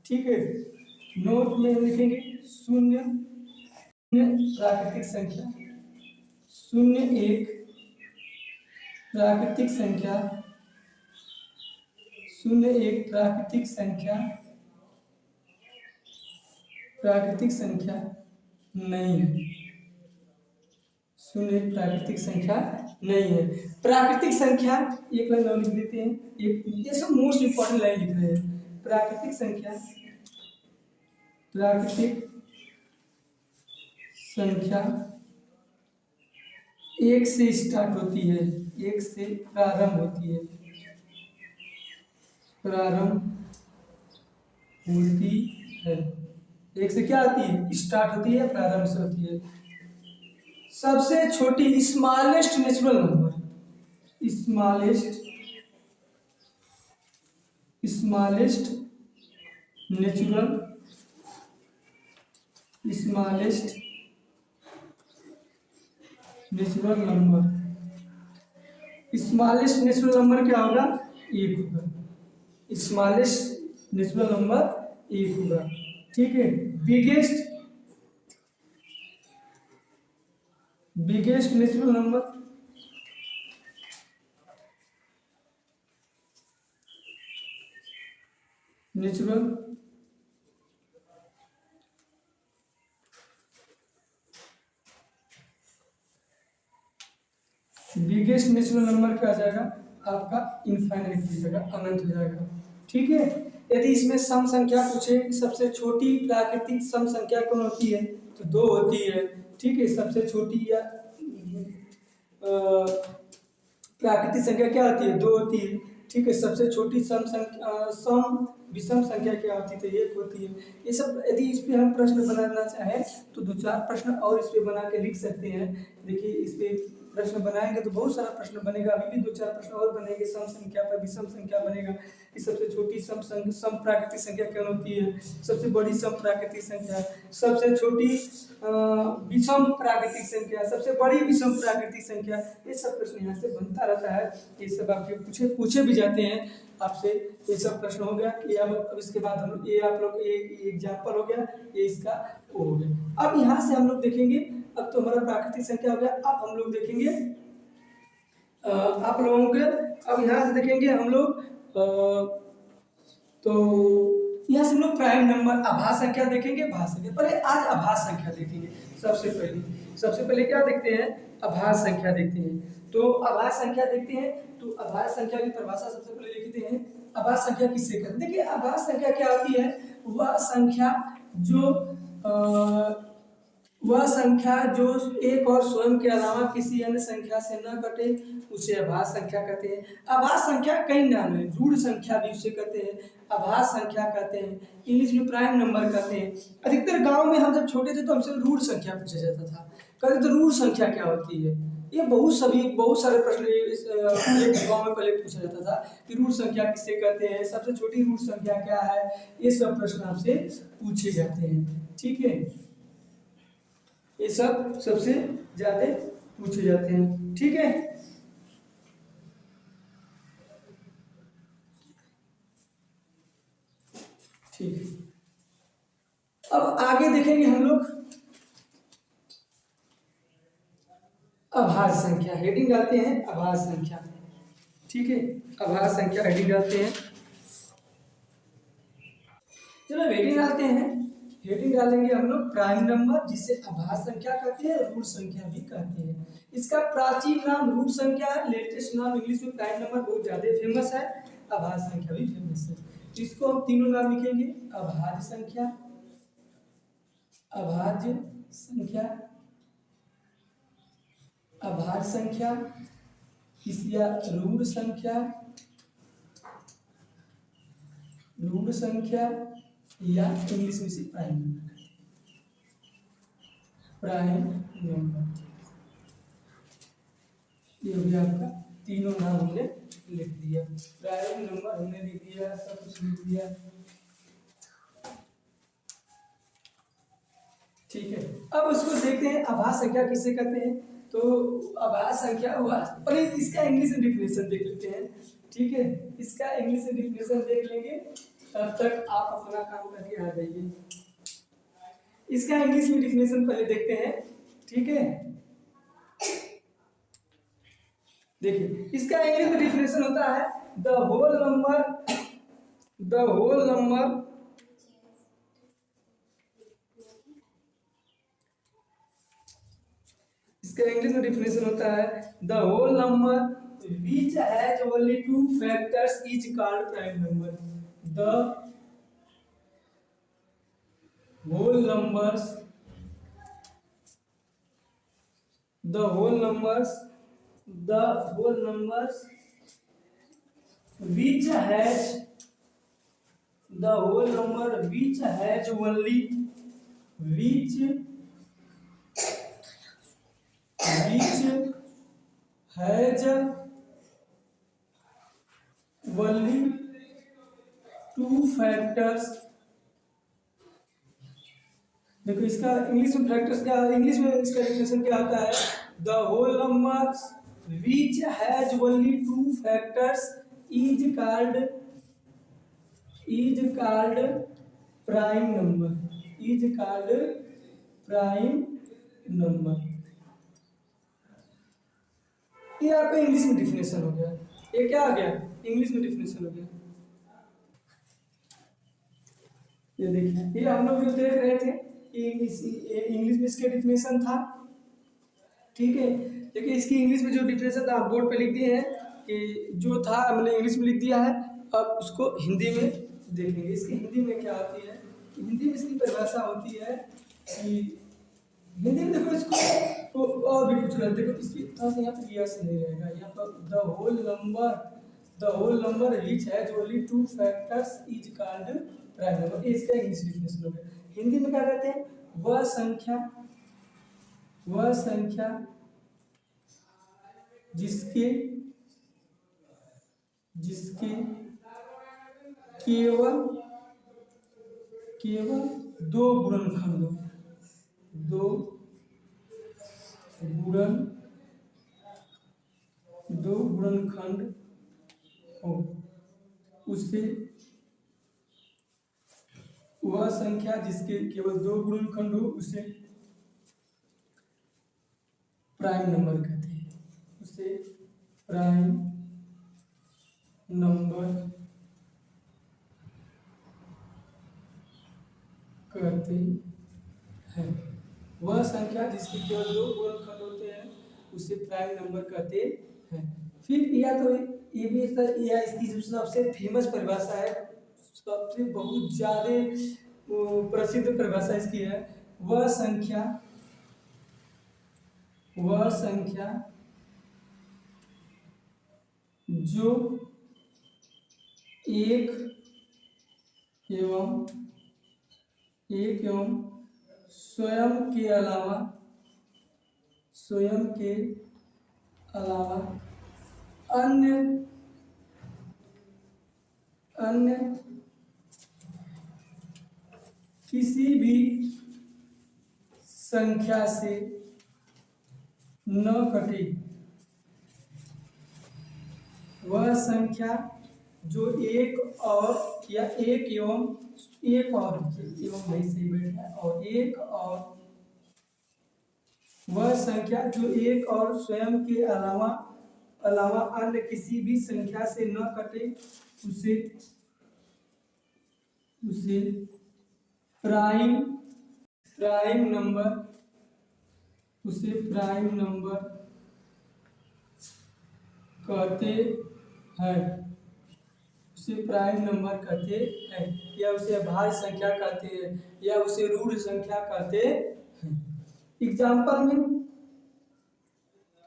Speaker 1: ठीक है, नोट में हम लिखेंगे शून्य प्राकृतिक संख्या, 0 1 प्राकृतिक संख्या, 0 1 प्राकृतिक संख्या नहीं है। 0 1 प्राकृतिक संख्या नहीं है। प्राकृतिक संख्या एक लाइन और लिख देते हैं, ये सब मोस्ट इंपॉर्टेंट लाइन लिख रहे हैं। प्राकृतिक संख्या 1 से स्टार्ट होती है, 1 से प्रारंभ होती है, एक से क्या आती है? स्टार्ट होती है, प्रारंभ से होती है। सबसे छोटी smallest natural number, smallest natural number क्या होगा? 1 होगा। स्मॉलेस्ट नेचुरल नंबर 1 होगा। ठीक है, biggest natural number biggest natural number क्या आ जाएगा? आपका इनफाइनाइट हो जाएगा, अनंत हो जाएगा। ठीक है, यदि इसमें सम संख्या पूछे, सबसे छोटी प्राकृतिक सम संख्या कौन होती है? तो 2 होती है। ठीक है, सबसे छोटी या प्राकृतिक संख्या क्या होती है? 2 होती है। ठीक है, सबसे छोटी सम विषम संख्या क्या होती है? तो 1 होती है। ये सब यदि इस पे हम प्रश्न बनाना चाहें तो 2-4 प्रश्न और इस पे बना के लिख सकते हैं। देखिए, इस पे प्रश्न बनाएंगे तो बहुत सारा प्रश्न बनेगा, अभी भी 2-4 प्रश्न और बनेंगे। सम संख्या पर विषम संख्या बनेगा कि सबसे छोटी सम प्राकृतिक संख्या क्या होती है, सबसे बड़ी सम प्राकृतिक संख्या, सबसे छोटी विषम प्राकृतिक संख्या, सबसे बड़ी विषम प्राकृतिक संख्या। ये सब प्रश्न यहाँ से बनता रहता है। ये सब आपके पूछे भी जाते हैं आपसे। ये सब प्रश्न हो गया। ये अब इसके बाद हम ये आप लोग एग्जाम्पल हो गया, ये इसका वो हो गया। अब यहाँ से हम लोग देखेंगे, अब तो हमारा प्राकृतिक संख्या हो गया। अब हम लोग देखेंगे आप लोगों के, अब यहाँ से देखेंगे हम लोग तो यहाँ से हम लोग प्राइम नंबर आभास संख्या देखेंगे, भाज्य संख्या। पहले आज आभास संख्या देखेंगे। सबसे पहले क्या देखते हैं? आभास संख्या देखते हैं। तो आभास संख्या देखते हैं, तो आभास संख्या की परिभाषा सबसे पहले लिखते हैं। आभास संख्या किससे कहते हैं? देखिए, आभास संख्या क्या होती है? वह संख्या जो एक और स्वयं के अलावा किसी अन्य संख्या से न कटे, उसे आभास संख्या कहते हैं। आभास संख्या कई नाम है, रूढ़ संख्या भी उसे कहते हैं, आभास संख्या कहते हैं, इंग्लिश में प्राइम नंबर कहते हैं। अधिकतर गांव में हम जब छोटे थे तो हमसे रूढ़ संख्या पूछा जाता था, कहते थे रूढ़ संख्या क्या होती है। ये बहुत सारे प्रश्न एक गांव में पहले पूछा जाता था कि रूढ़ संख्या किससे कहते हैं, सबसे छोटी रूढ़ संख्या क्या है। ये सब प्रश्न आपसे पूछे जाते हैं। ठीक है, ये सब सबसे ज्यादा पूछे जाते हैं। ठीक है, ठीक है। अब आगे देखेंगे हम लोग अभाज्य संख्या, हेडिंग डालते हैं अभाज्य संख्या। ठीक है, अभाज्य संख्या हेडिंग डालते हैं। चलो हेडिंग डालते हैं। हेडिंग डालेंगे हम लोग प्राइम नंबर, जिसे अभाज्य संख्या कहते हैं, रूट संख्या भी कहते हैं। इसका प्राचीन नाम रूट संख्या है, लेटेस्ट नाम इंग्लिश में प्राइम नंबर बहुत ज्यादा फेमस है, अभाज्य संख्या भी फेमस है। इसको हम तीनों नाम लिखेंगे, अभाज्य संख्या, अभाज्य संख्या, अभाज्य संख्या, या रूट संख्या, रूट संख्या, या इंग्लिश में से प्राइम नंबर, प्राइम नंबर। ये हो गया आपका, तीनों नाम हमने लिख दिया, प्राइम नंबर हमने लिख दिया, सब कुछ लिख दिया। ठीक है, अब उसको देखते हैं अभाज्य संख्या किसे कहते हैं। तो अभाज्य संख्या हुआ, पर इसका इंग्लिश में डिफिनेशन देख लेते हैं। ठीक है, इसका इंग्लिश में डिफिनेशन देख लेंगे, तब तक आप अपना काम करके आ जाइए। इसका इंग्लिश में डिफिनेशन पहले देखते हैं। ठीक है, देखिए इसका इंग्लिश में डिफिनेशन होता है the whole number, the whole number इसका इंग्लिश में डिफिनेशन होता है the whole number which has only two factors is called prime number. The whole numbers, the whole numbers, the whole numbers which has, the whole number which has only, which has only two factors। देखो इसका English में factors क्या, English में इसका definition क्या आता है, the whole numbers which has only two factors is called prime number, is called prime number. ये आपका इंग्लिश में डिफिनेशन हो गया। ये क्या आ गया, इंग्लिश में डिफिनेशन हो गया। ये देखिए, ये हम लोग जो देख रहे थे इंग्लिश में इसके डिफिनेशन था। ठीक है, देखिए इसकी इंग्लिश में जो डिफिनेशन था आप बोर्ड पे लिख दिए हैं कि जो था हमने इंग्लिश में लिख दिया है। अब उसको हिंदी में देखेंगे, इसकी हिंदी में क्या होती है। हिंदी में इसकी परिभाषा होती है कि हिंदी में देखो इसको तो और भी कुछ देखो, इसकी थोड़ा सा यहाँ पर यस नहीं रहेगा, यहाँ पर the whole number which has only two factors is called prime number. इसका इंग्लिश डिफिनेशन हो गया। हिंदी में क्या कहते हैं, वह संख्या जिसके केवल दो गुणनखंड हो, उससे, वह संख्या जिसके केवल दो गुणनखंड हो उसे प्राइम नंबर कहते हैं, उसे प्राइम नंबर कहते हैं। वह संख्या जिसके केवल दो गुणनखंड होते हैं उसे प्राइम नंबर कहते हैं। फिर या तो ये भी या इसकी जो सबसे फेमस परिभाषा है, सबसे बहुत ज्यादा प्रसिद्ध परिभाषा इसकी है, वह संख्या जो एक एवं स्वयं के अलावा अन्य किसी भी संख्या से न कटे, वह संख्या जो एक और या एक और भाई सही बैठा है, और एक और वह संख्या जो एक और स्वयं के अलावा अलावा अन्य किसी भी संख्या से न कटे उसे उसे प्राइम प्राइम नंबर उसे प्राइम नंबर कहते हैं उसे प्राइम नंबर कहते हैं या उसे अभाज्य संख्या कहते हैं या उसे रूढ़ संख्या कहते हैं। एग्जाम्पल में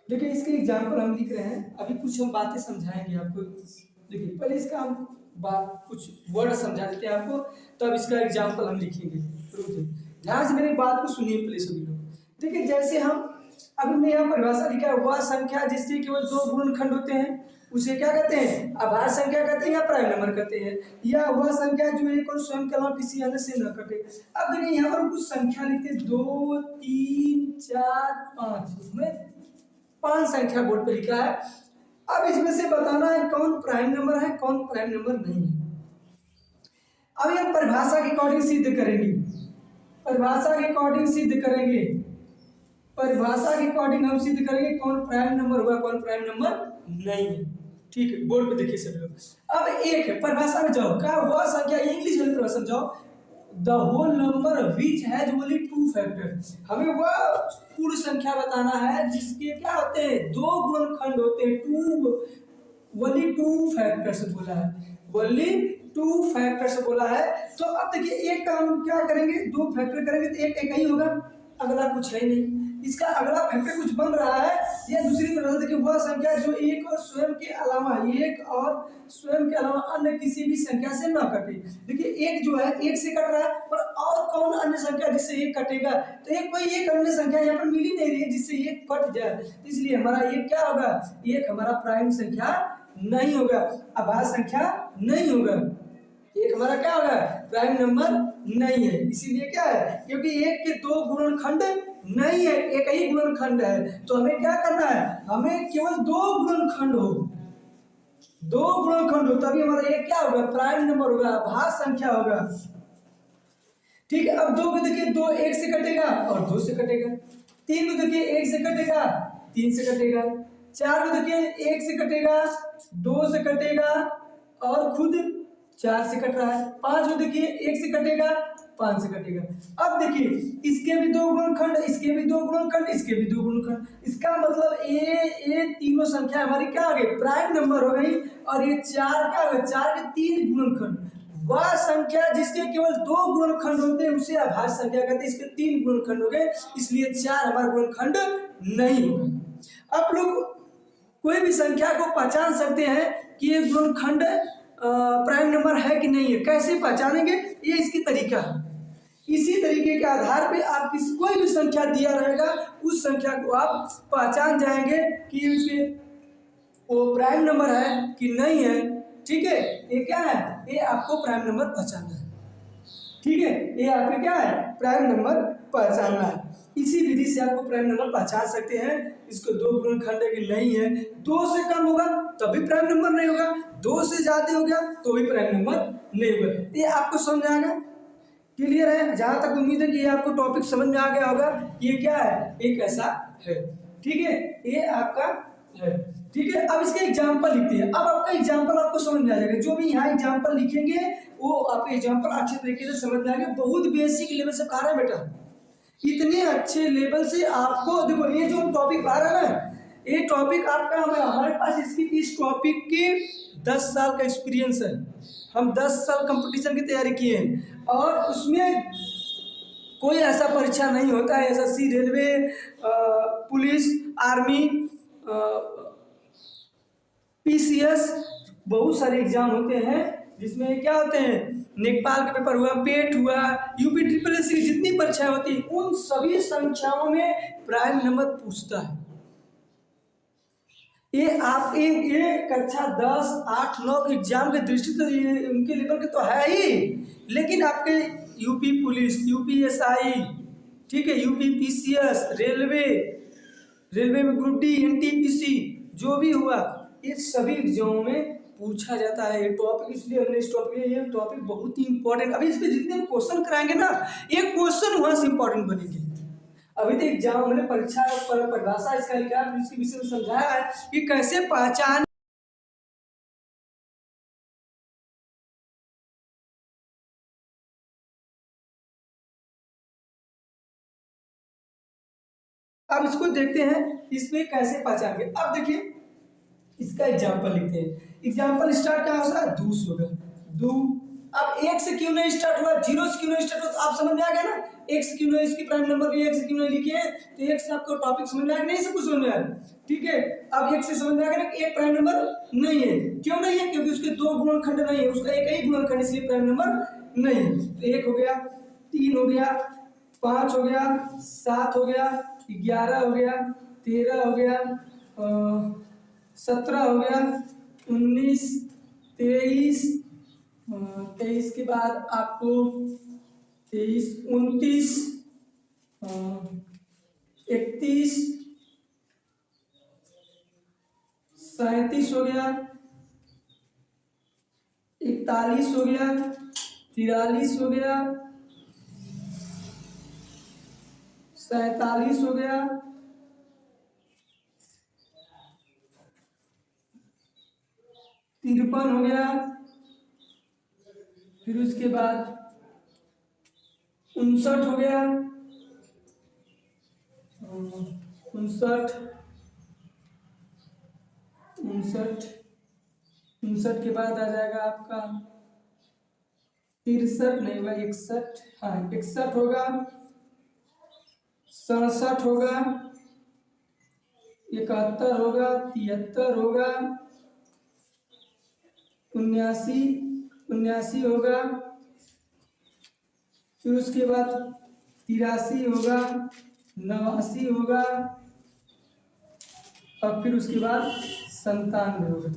Speaker 1: देखिए, इसके एग्जाम्पल हम लिख रहे हैं, अभी कुछ हम बातें समझाएंगे आपको। देखिए पहले इसका हम बात कुछ वर्ड समझा देते हैं आपको, तब इसका एग्जाम्पल हम लिखेंगे। रुकिए, ध्यान से मेरी बात को सुनिए पहले सभी लोग। देखिए जैसे हम अभी मैं यहाँ परिभाषा लिखा है, वह संख्या जिसके केवल 2 गुणनखंड होते हैं उसे क्या कहते हैं, अभाज्य संख्या कहते हैं या प्राइम नंबर कहते हैं, या वह संख्या जो एक और स्वयं के अलावा किसी अन्य से न कटे। अब देखिए यहाँ पर कुछ संख्या लिखते हैं 2 3 4 5, इसमें 5 संख्या बोर्ड पे लिखा है। अब इसमें से बताना है कौन प्राइम नंबर है कौन प्राइम नंबर नहीं है। अब हम परिभाषा के अकॉर्डिंग सिद्ध करेंगे, परिभाषा के अकॉर्डिंग सिद्ध करेंगे, परिभाषा के अकॉर्डिंग हम सिद्ध करेंगे कौन प्राइम नंबर हुआ कौन प्राइम नंबर नहीं है। ठीक है, बोर्ड पे देखिए सभी लोग। अब एक है, परिभाषा में जाओ, क्या वह संख्या, इंग्लिश में परिभाषा में जाओ, the whole number which has only 2 factor. हमें वह पूर्ण संख्या बताना है जिसके क्या होते हैं 2 गुणनखंड होते हैं, 2 ओनली 2 फैक्टर से बोला है, ओनली 2 फैक्टर से बोला है। तो अब देखिए एक का हम क्या करेंगे, 2 फैक्टर करेंगे तो एक ही होगा, अगला कुछ है नहीं। इसका अगला फैक्टर कुछ बन रहा है, या दूसरी तरह से देखिए वह संख्या जो एक और स्वयं के अलावा अन्य किसी भी संख्या से न कटे। देखिए एक जो है एक से कट रहा है, और कौन अन्य संख्या जिससे एक कटेगा, तो एक कोई एक अन्य संख्या यहाँ पर मिल ही नहीं रही है जिससे एक कट जाए, इसलिए हमारा एक क्या होगा, एक हमारा प्राइम संख्या नहीं होगा, अभाज्य संख्या नहीं होगा, एक हमारा क्या होगा प्राइम नंबर नहीं है। इसीलिए क्या है, क्योंकि एक के 2 गुणनखंड नहीं है, एक ही गुणनखंड है, तो हमें क्या करना है, हमें केवल 2 गुणनखंड हो, 2 गुणनखंड हो, तभी हमारा एक क्या होगा प्राइम नंबर होगा, अभाज्य संख्या होगा। ठीक है, अब 2 को देखिए 2 1 से कटेगा और 2 से कटेगा, 3 को देखिए 1 से कटेगा 3 से कटेगा, 4 को देखिए 1 से कटेगा 2 से कटेगा और खुद 4 से कट रहा है, 5 को देखिए 1 से कटेगा 5 से कटेगा। अब देखिए इसके भी 2 गुणनखंड, इसके भी 2 गुणनखंड, इसके भी 2 गुणनखंड, इसका मतलब ये तीनों संख्या हमारी क्या हो गई प्राइम नंबर हो गई, और ये 4 क्या हो गया, 4 के 3 गुणनखंड। वह संख्या जिसके केवल 2 गुणनखंड होते हैं उसे अभाज्य संख्या कहते हैं, इसके 3 गुणनखंड हो गए, इसलिए 4 हमारा गुणनखंड नहीं होगा। आप लोग कोई भी संख्या को पहचान सकते हैं कि ये गुणनखंड प्राइम नंबर है कि नहीं है, कैसे पहचानेंगे, ये इसकी तरीका है। इसी तरीके के आधार पे आप कोई भी संख्या दिया रहेगा उस संख्या को आप पहचान जाएंगे कि उसके वो प्राइम नंबर है कि नहीं है। ठीक है, ये क्या है, ये आपको प्राइम नंबर पहचानना है। ठीक है, ये आपके क्या है प्राइम नंबर पहचानना है। इसी विधि से आपको प्राइम नंबर पहचान सकते हैं। इसको 2 गुणनखंड की नहीं है, 2 से कम होगा तभी प्राइम नंबर नहीं होगा, 2 से ज्यादा हो गया तो भी प्राइम नंबर नहीं होगा। ये आपको समझ आएगा, क्लियर है। जहां तक उम्मीद है कि ये आपको टॉपिक समझ में आ गया होगा, ये क्या है एक ऐसा है। ठीक है, ये आपका है। ठीक है, अब इसके एग्जाम्पल लिखते हैं। अब आपका एग्जाम्पल आपको समझ में आ जाएगा, जो भी यहाँ एग्जाम्पल लिखेंगे वो आपके एग्जाम्पल अच्छे तरीके से समझ में आएंगे। बहुत बेसिक लेवल से पढ़ा रहे हैं बेटा, इतने अच्छे लेवल से आपको। देखो ये जो टॉपिक आ रहा है ना, ये टॉपिक आपका हमारे पास इस टॉपिक की 10 साल का एक्सपीरियंस है। हम 10 साल कंपटीशन की तैयारी किए हैं, और उसमें कोई ऐसा परीक्षा नहीं होता है, SSC, railway, police, army, PCS, बहुत सारे एग्जाम होते हैं जिसमें क्या होते हैं, नेपाल का पेपर हुआ, पेट हुआ, यूपी ट्रिपल एस की जितनी परीक्षाएं होती हैं उन सभी संख्याओं में प्राइम नंबर पूछता है। ये आप ये कक्षा 10, 8, 9 एग्जाम के दृष्टि से ये उनके लेवल के तो है ही, लेकिन आपके यूपी पुलिस, यूपीएसआई, ठीक है, यूपी पीसीएस, रेलवे में ग्रुप डी, एनटीपीसी, जो भी हुआ ये सभी एग्जामों में पूछा जाता है ये टॉपिक। इसलिए हमने इस टॉपिक, ये टॉपिक बहुत ही इंपॉर्टेंट। अभी इस पे जितने क्वेश्चन कराएंगे ना, ये क्वेश्चन वहां से इंपॉर्टेंट बनेंगे। अभी तो एग्जाम हमने परीक्षा परिभाषा इसका लिखा है, इसके विषय में समझाया है कि कैसे पहचान। अब इसको देखते हैं इसमें कैसे पहचान। अब देखिए इसका एग्जाम्पल लिखते हैं। एग्जाम्पल स्टार्ट कहाँ होगा, दू से होगा, दू। अब एक से क्यों नहीं स्टार्ट हुआ, जीरो से क्यों नहीं स्टार्ट हुआ, तो आप समझ में आ गया ना, एक से क्यों नहीं, इसकी प्राइम नंबर एक से क्यों नहीं लिखे, तो एक से आपको टॉपिक समझ में आ गया, नहीं सब कुछ समझ में आ गया, ठीक है। अब एक से समझ में आ गया ना कि एक प्राइम नंबर नहीं है, क्यों नहीं है, क्योंकि उसके दो गुणनखंड नहीं है, उसका एक ही गुणनखंड, इसलिए प्राइम नंबर नहीं है। तो एक हो गया, 3 हो गया, 5 हो गया, 7 हो गया, 11 हो गया, 13 हो गया, 17 हो गया, 19, 23, 23 के बाद आपको 23, 29, 31, 37 हो गया, 41 हो गया, 43 हो गया, 47 हो गया, 53 हो गया, फिर उसके बाद 59 हो गया, 59 के बाद आ जाएगा आपका 63, नहीं हुआ 61, हाँ 61 होगा, 67 होगा, 71 होगा, 73 होगा, 79 होगा, फिर उसके बाद 83 होगा, 89 होगा, और फिर उसके बाद 97 होगा,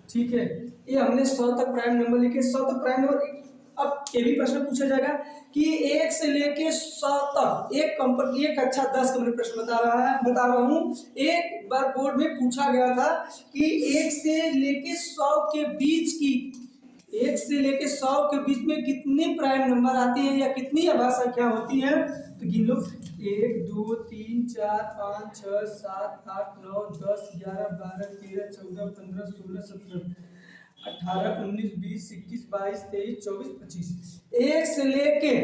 Speaker 1: ठीक है। ये हमने 100 तक प्राइम नंबर लिखे, 100 तक प्राइम नंबर। अब ये भी प्रश्न पूछा जाएगा कि 1 से लेके 100 तक एक अच्छा 10 का मैंने प्रश्न बता रहा हूँ। एक बार बोर्ड में पूछा गया था कि 1 से लेके 100 के बीच की, 1 से लेके 100 के बीच में कितने प्राइम नंबर आते हैं या कितनी आभाज्य संख्या होती है, तो गिन लो। 1 2 3 4 5 6 7 8 9 10 11 12 13 14 15 16 17 18 19 20 21 22 23 24 25। 1 से लेके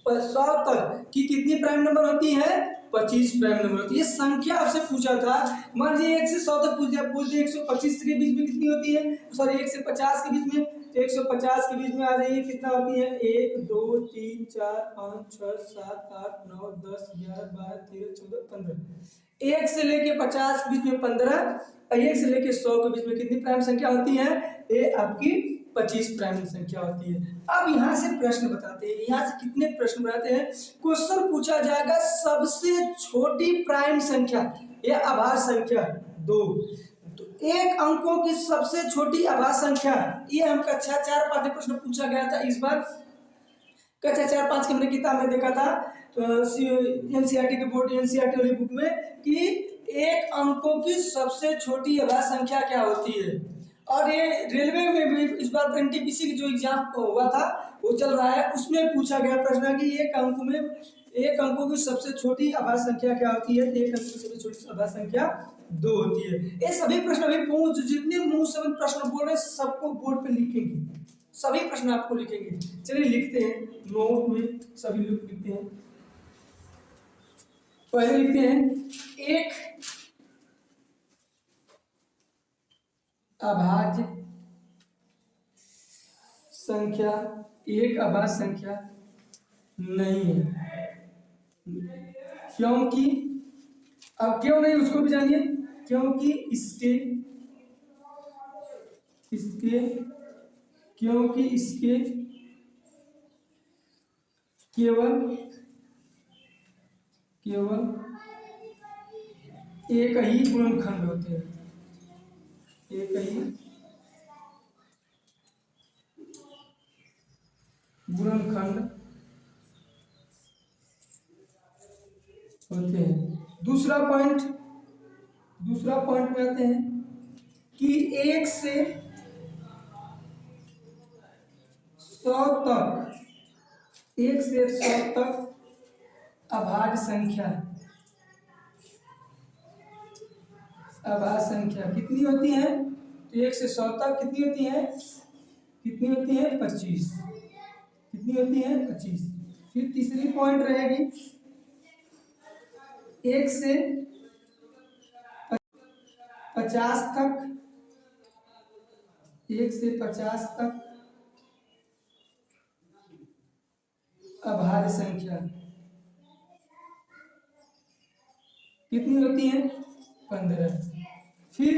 Speaker 1: 100 तक की कितनी प्राइम नंबर होती है, 25 प्राइम नंबर होती है। ये संख्या आपसे पूछा था, मान लीजिए 1 से 100 तक पूछ दिया 125 के बीच में कितनी होती है, सॉरी 1 से 50 के बीच में, तो 150 के बीच में आ जाइए कितना होती है, 1 2 3 4 5 6 7 8 9 10 11 12 13 14 15। 1 से लेके 50 के बीच में 15, 1 से लेके 100 के बीच में कितनी प्राइम संख्या होती है, ये आपकी 25 प्राइम संख्या होती है। अब यहाँ से प्रश्न बताते हैं, यहाँ से कितने प्रश्न बनाते हैं। क्वेश्चन पूछा जाएगा सबसे छोटी प्राइम संख्या या आभाज्य संख्या 2, तो 1 अंकों की सबसे छोटी आभाज्य संख्या, ये हम कक्षा 4 पाठ्य प्रश्न पूछा गया था इस बार, कक्षा 4-5 के हमने किताब में देखा था, एनसीईआरटी के बोर्ड एनसीईआरटी वाली बुक में, कि 1 अंकों की सबसे छोटी आभाज्य संख्या क्या होती है। और ये रेलवे में भी इस बार एनटीपीसी की जो एग्जाम हुआ था वो चल रहा है, उसमें पूछा गया प्रश्न कि 1 अंकों की सबसे छोटी आभाज्य संख्या क्या होती है, 1 अंक की सबसे छोटी आभाज्य संख्या 2 होती है। ये सभी प्रश्न अभी जितने मुंह से प्रश्न बोल रहे हैं सबको बोर्ड पे लिखेंगे, सभी प्रश्न आपको लिखेंगे। चलिए लिखते हैं, नोट में सभी लोग लिखते हैं। पहले लिखते हैं एक अभाज्य संख्या, एक अभाज्य संख्या नहीं है, क्योंकि, अब क्यों नहीं उसको भी जानिए, क्योंकि इसके केवल एक ही गुणनखंड होते हैं, एक ही गुणनखंड होते हैं। दूसरा पॉइंट में आते हैं कि 1 से 100 तक, 1 से 100 तक अभाज्य संख्या, अभाज्य संख्या कितनी होती है? तो 1 से 100 तक कितनी होती है? कितनी होती है? 25। कितनी होती है? 25। फिर तीसरी पॉइंट रहेगी 1 से 50 तक, 1 से 50 तक अभाज्य संख्या कितनी होती है? 15। फिर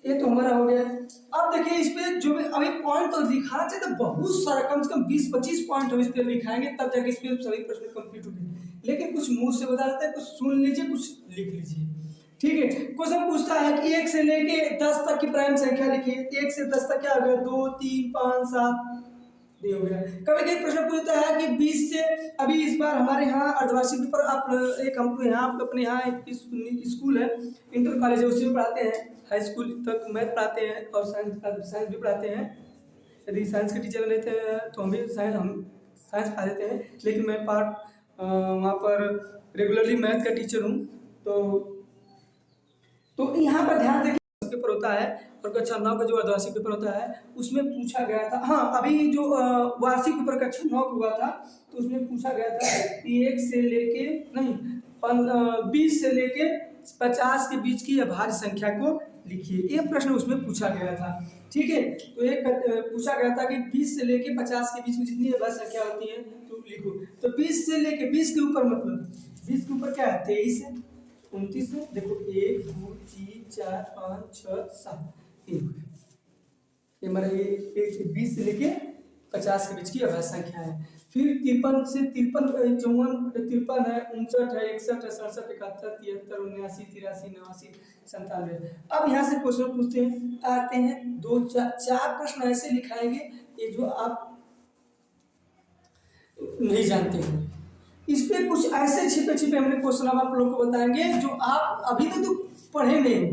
Speaker 1: ये तो हमारा हो गया। अब देखिए इस पे जो भी अभी पॉइंट तो लिखा चाहिए, तो बहुत सारा कम से कम 20-25 पॉइंट हम इस पे लिखाएंगे, तब जाके इस पे सभी प्रश्न कंप्लीट होंगे। लेकिन कुछ मुंह से बता देते हैं, कुछ सुन लीजिए, कुछ लिख लीजिए। ठीक है, क्वेश्चन पूछता है कि 1 से लेके 10 तक की प्राइम संख्या लिखिए। 1 से 10 तक क्या हो गया? 2, 3, 5, 7 ये हो गया। कभी कभी प्रश्न पूछता है कि 20 से, अभी इस बार हमारे यहाँ अर्धवार्षिक पेपर आप एक हमको यहाँ अपने यहाँ एक स्कूल है, इंटर कॉलेज है, उसी में पढ़ाते हैं। हाई स्कूल तक मैथ पढ़ाते हैं और साइंस भी पढ़ाते हैं। यदि साइंस के टीचर रहते हैं तो हम साइंस पढ़ा देते हैं, लेकिन मैं वहाँ पर रेगुलरली मैथ का टीचर हूँ। तो यहाँ पर ध्यान दें, पेपर होता है और कक्षा 9 का जो अर्धवार्षिक पेपर होता है उसमें पूछा गया था। हाँ, अभी जो वार्षिक पेपर कक्षा 9 हुआ था तो उसमें पूछा गया था कि 1 से लेके नहीं 20 से लेके 50 के बीच की अभाज्य संख्या को लिखिए। ये प्रश्न उसमें पूछा गया था। ठीक है, तो एक पूछा गया था कि 20 से लेके 50 के बीच में जितनी अभाज्य संख्या होती है तो लिखो। तो 20 से लेके 20 के ऊपर, मतलब 20 के ऊपर क्या है? 23 है, 29 है। देखो 1, 2, 3, 4, 5, 6, 7 ये हमारा ये 20 से लेके 50 के बीच की अभाज्य संख्या है। फिर 53 से 53, 54 है, 59 है, 61 है, 67, 71, 73, 79, 83, 89, 97। अब यहाँ से क्वेश्चन पूछते हैं, आते हैं 2-4 प्रश्न ऐसे लिखाएंगे ये जो आप नहीं जानते हैं। इस पे कुछ ऐसे छिपे छिपे हमने क्वेश्चन अब आप लोगों को बताएंगे जो आप अभी तक तो पढ़े नहीं,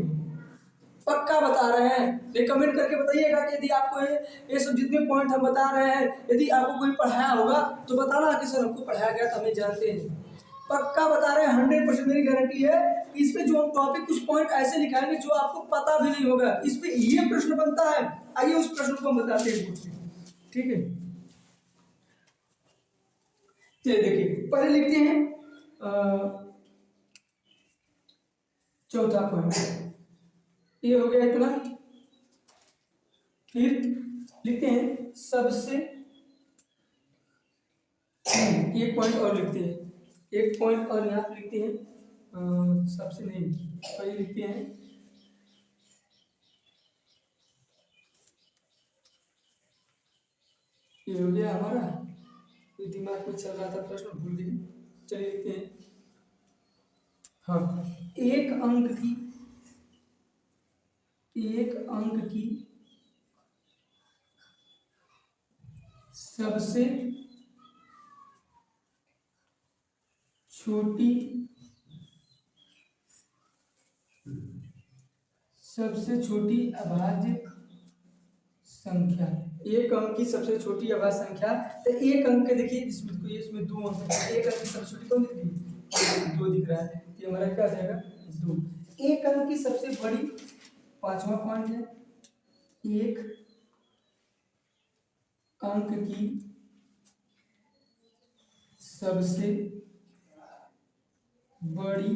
Speaker 1: पक्का बता रहे हैं। ये कमेंट करके बताइएगा कि यदि आपको ये सब जितने पॉइंट हम बता रहे हैं यदि आपको कोई पढ़ाया होगा तो बताना कि सर हमको पढ़ाया गया तो हमें जानते हैं। पक्का बता रहे हैं, 100% मेरी गारंटी है कि इस पे जो हम टॉपिक कुछ पॉइंट ऐसे लिखाएंगे जो आपको पता भी नहीं होगा। इस पे ये प्रश्न बनता है, आइए उस प्रश्न को हम बताते हैं। ठीक है, चलिए देखिए पहले लिखते हैं चौथा पॉइंट, ये हो गया इतना। फिर लिखते हैं सबसे, एक पॉइंट और लिखते हैं, एक पॉइंट और यहाँ पे लिखते हैं सबसे नहीं, पहले लिखते हैं ये हो गया हमारा, दिमाग में चल रहा था प्रश्न भूल गए। चलिए लिखते हैं हाँ, एक अंक की सबसे छोटी अभाज्य संख्या, एक अंक की सबसे छोटी अभाज्य संख्या। तो एक अंक के देखिए इसमें 2 अंक है, एक अंक की सबसे छोटी कौन दिख रही है? 2 दिख रहा है, ये हमारा क्या आ जाएगा? 2। एक अंक की सबसे बड़ी, 5वां पॉइंट है, एक अंक की सबसे बड़ी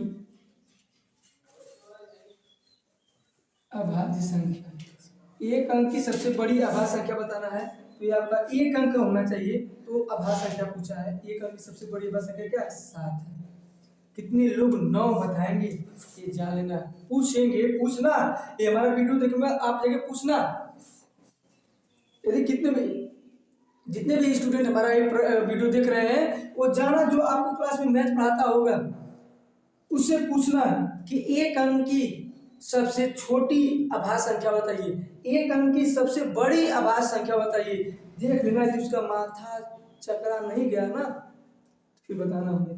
Speaker 1: अभाज्य संख्या। एक अंक की सबसे बड़ी अभाज्य संख्या बताना है तो ये आपका एक अंक होना चाहिए। तो अभाज्य संख्या पूछा है, एक अंक की सबसे बड़ी अभाज्य संख्या क्या है? 7 है। कितने लोग 9 बताएंगे ये जान लेना, पूछेंगे, पूछना, ये हमारा वीडियो देखूंगा आप जगह पूछना। यदि जितने भी स्टूडेंट हमारा वीडियो देख रहे हैं वो जाना, जो आपको क्लास में मैथ पढ़ाता होगा उससे पूछना कि एक अंक की सबसे छोटी अभाज्य संख्या बताइए, एक अंक की सबसे बड़ी अभाज्य संख्या बताइए। देख लेना कि उसका माथा चकरा नहीं गया ना, फिर बताना हमें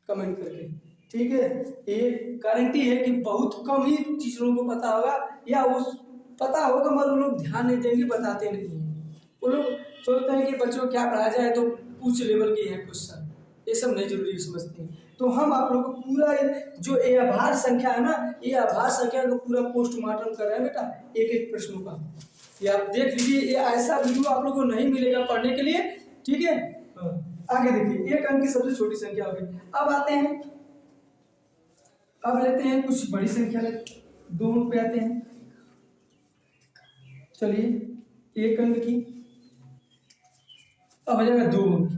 Speaker 1: कमेंट करके। ठीक है, ये गारंटी है कि बहुत कम ही टीचरों को पता होगा, या उस पता होगा मगर वो लोग ध्यान नहीं देंगे, बताते नहीं। वो लोग सोचते हैं कि बच्चों को क्या पढ़ाया जाए तो पूछ लेवल की है क्वेश्चन, ये सब नहीं जरूरी समझते हैं। तो हम आप लोगों को पूरा जो ये आभार संख्या है ना, ये आभार संख्या का पूरा पोस्टमार्टम कर रहे हैं बेटा, एक एक प्रश्नों का। ये आप देख लीजिए, ये ऐसा वीडियो आप लोगों को नहीं मिलेगा पढ़ने के लिए, ठीक है। आगे देखिए, एक अंक की सबसे छोटी संख्या होगी। अब आते हैं, अब लेते हैं कुछ बड़ी संख्या, दो अंक पे आते हैं। चलिए, एक अंक की अब हो जाएगा दो अंक,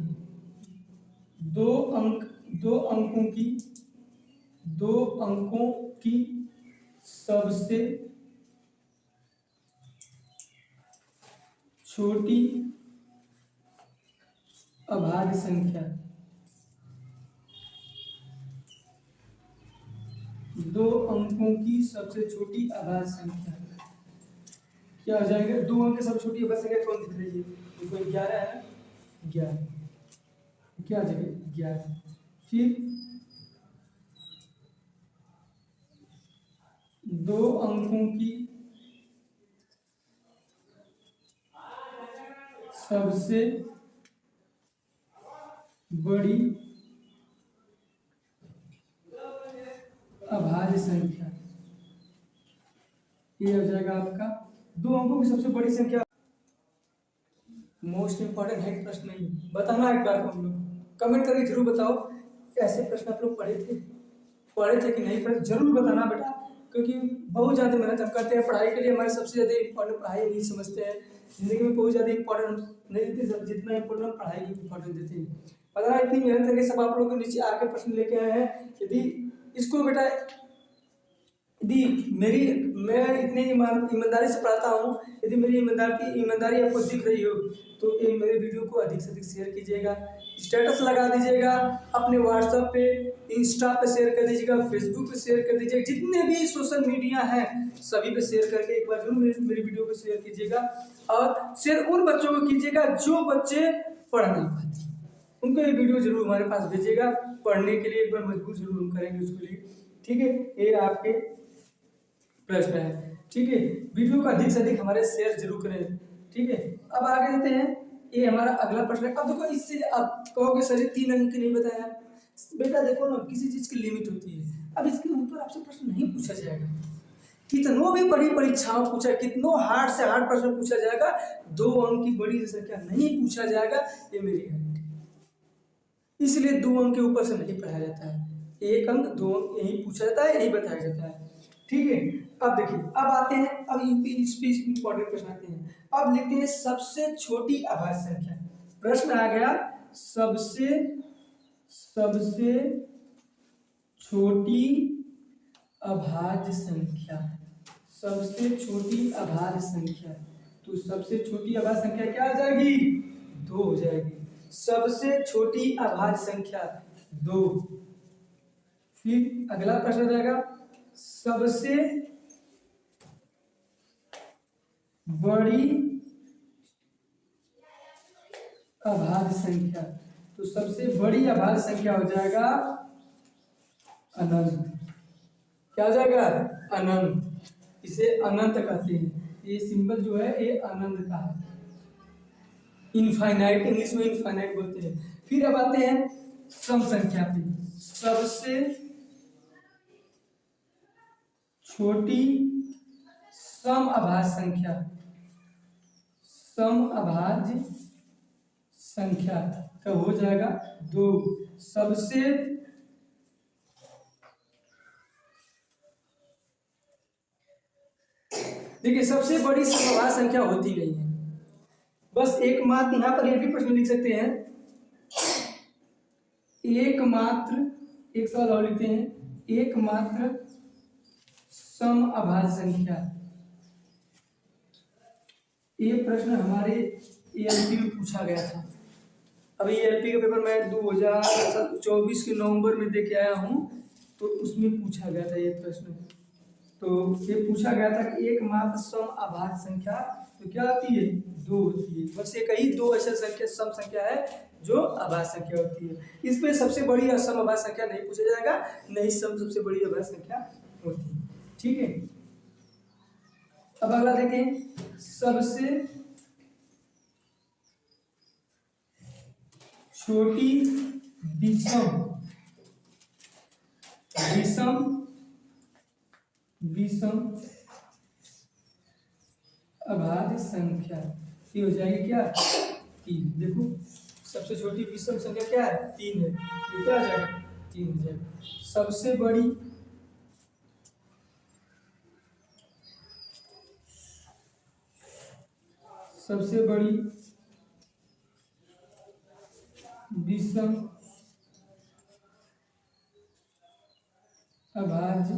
Speaker 1: दो अंकों की सबसे छोटी अभाज्य संख्या, दो अंकों की सबसे छोटी अभाज्य संख्या क्या हो जाएगा? दो अंक की सबसे छोटी अभाज्य संख्या कौन दिख रही है? देखो 11 है, 11 क्या आ जाएगा? 11। फिर दो अंकों की सबसे बड़ी अभाज्य संख्या, ये हो जाएगा आपका दो अंकों की सबसे बड़ी संख्या। मोस्ट इंपॉर्टेंट है प्रश्न, नहीं बताना एक बार हम लोग कमेंट करके जरूर बताओ, ऐसे प्रश्न आप लोग पढ़े थे कि नहीं पढ़े, जरूर बताना बेटा, क्योंकि बहुत ज़्यादा मेहनत हम करते हैं पढ़ाई के लिए। हमारे सबसे ज़्यादा इंपॉर्टेंट पढ़ाई नहीं समझते हैं, जिंदगी में बहुत ज़्यादा इंपॉर्टेंट हम नहीं देते, जितना इंपॉर्टेंट हम पढ़ाई की इंपॉर्टेंट देते हैं। पता इतनी मेहनत करके सब आप लोग के नीचे आके प्रश्न लेके आए हैं। यदि इसको बेटा, यदि मैं इतनी ईमानदारी से पढ़ाता हूँ, यदि मेरी ईमानदारी आपको दिख रही हो तो ये मेरे वीडियो को अधिक से अधिक शेयर कीजिएगा, स्टेटस लगा दीजिएगा, अपने व्हाट्सएप पे, इंस्टा पे शेयर कर दीजिएगा, फेसबुक पे शेयर कर दीजिएगा, जितने भी सोशल मीडिया हैं सभी पे शेयर करके एक बार जरूर मेरी वीडियो को शेयर कीजिएगा। और शेयर उन बच्चों को कीजिएगा जो बच्चे पढ़ नहीं पाते, उनको ये वीडियो जरूर हमारे पास भेजिएगा, पढ़ने के लिए एक बार मजबूर जरूर हम करेंगे उसके लिए, ठीक है। ये आपके प्रश्न है, ठीक है। वीडियो को अधिक से अधिक हमारे शेयर जरूर करें, ठीक है। अब आगे देते हैं, ये हमारा अगला प्रश्न है। अब देखो, इससे आप कहोगे सर 3 अंक नहीं बताया, बेटा देखो ना, किसी चीज की लिमिट होती है। अब इसके ऊपर आपसे प्रश्न नहीं पूछा जाएगा, कितनों भी बड़ी परीक्षाओं पूछा, कितनों हार्ड से हार्ड प्रश्न पूछा जाएगा, 2 अंक की बड़ी संख्या नहीं पूछा जाएगा, ये मेरी गारंटी। इसलिए 2 अंक के ऊपर से नहीं पढ़ाया जाता है, 1 अंक 2 अंक यही पूछा जाता है, यही बताया जाता है, ठीक है। अब देखिए, अब आते हैं, अब इस पे इंपॉर्टेंट प्रश्न आते हैं। अब लिखते हैं सबसे छोटी अभाज्य संख्या। प्रश्न आ गया सबसे छोटी अभाज्य संख्या, सबसे छोटी अभाज्य संख्या। तो सबसे छोटी अभाज्य संख्या क्या आ जाएगी? 2 हो जाएगी। सबसे छोटी अभाज्य संख्या 2। फिर अगला प्रश्न जाएगा सबसे बड़ी अभाज्य संख्या। तो सबसे बड़ी अभाज्य संख्या हो जाएगा अनंत। क्या हो जाएगा? अनंत। इसे अनंत कहते हैं, ये सिंबल जो है ये अनंत का है, इनफाइनाइट, इंग्लिश में इनफाइनाइट बोलते हैं। फिर अब आते हैं सम संख्या पे। सबसे छोटी सम अभाज्य संख्या, सम अभाज्य संख्या का हो जाएगा 2। सबसे देखिए, सबसे बड़ी सम अभाज्य संख्या होती नहीं है, बस एकमात्र, यहां पर ये भी प्रश्न लिख सकते हैं, एकमात्र, एक सवाल और लिखते हैं, एकमात्र सम अभाज्य संख्या। ये प्रश्न हमारे एएलपी में पूछा गया था। अभी एएलपी का पेपर मैं 2024 के नवंबर में दे के आया हूँ, तो उसमें पूछा गया था ये प्रश्न। तो ये पूछा गया था कि एकमात्र सम अभाज्य संख्या तो क्या होती है? 2 होती है। बस एक ही 2 ऐसा संख्या, सम संख्या है जो अभाज्य संख्या होती है। इसमें सबसे बड़ी असम अभाज्य संख्या नहीं पूछा जाएगा, नहीं सम सबसे बड़ी अभाज्य संख्या होती है, ठीक है। अब अगला देखें, सबसे छोटी विषम विषम विषम अभाज्य संख्या ये हो जाएगी क्या 3। देखो सबसे छोटी विषम संख्या क्या है 3 है, ये क्या आ जाएगा 3 हो जाएगा। सबसे बड़ी विषम अभाज्य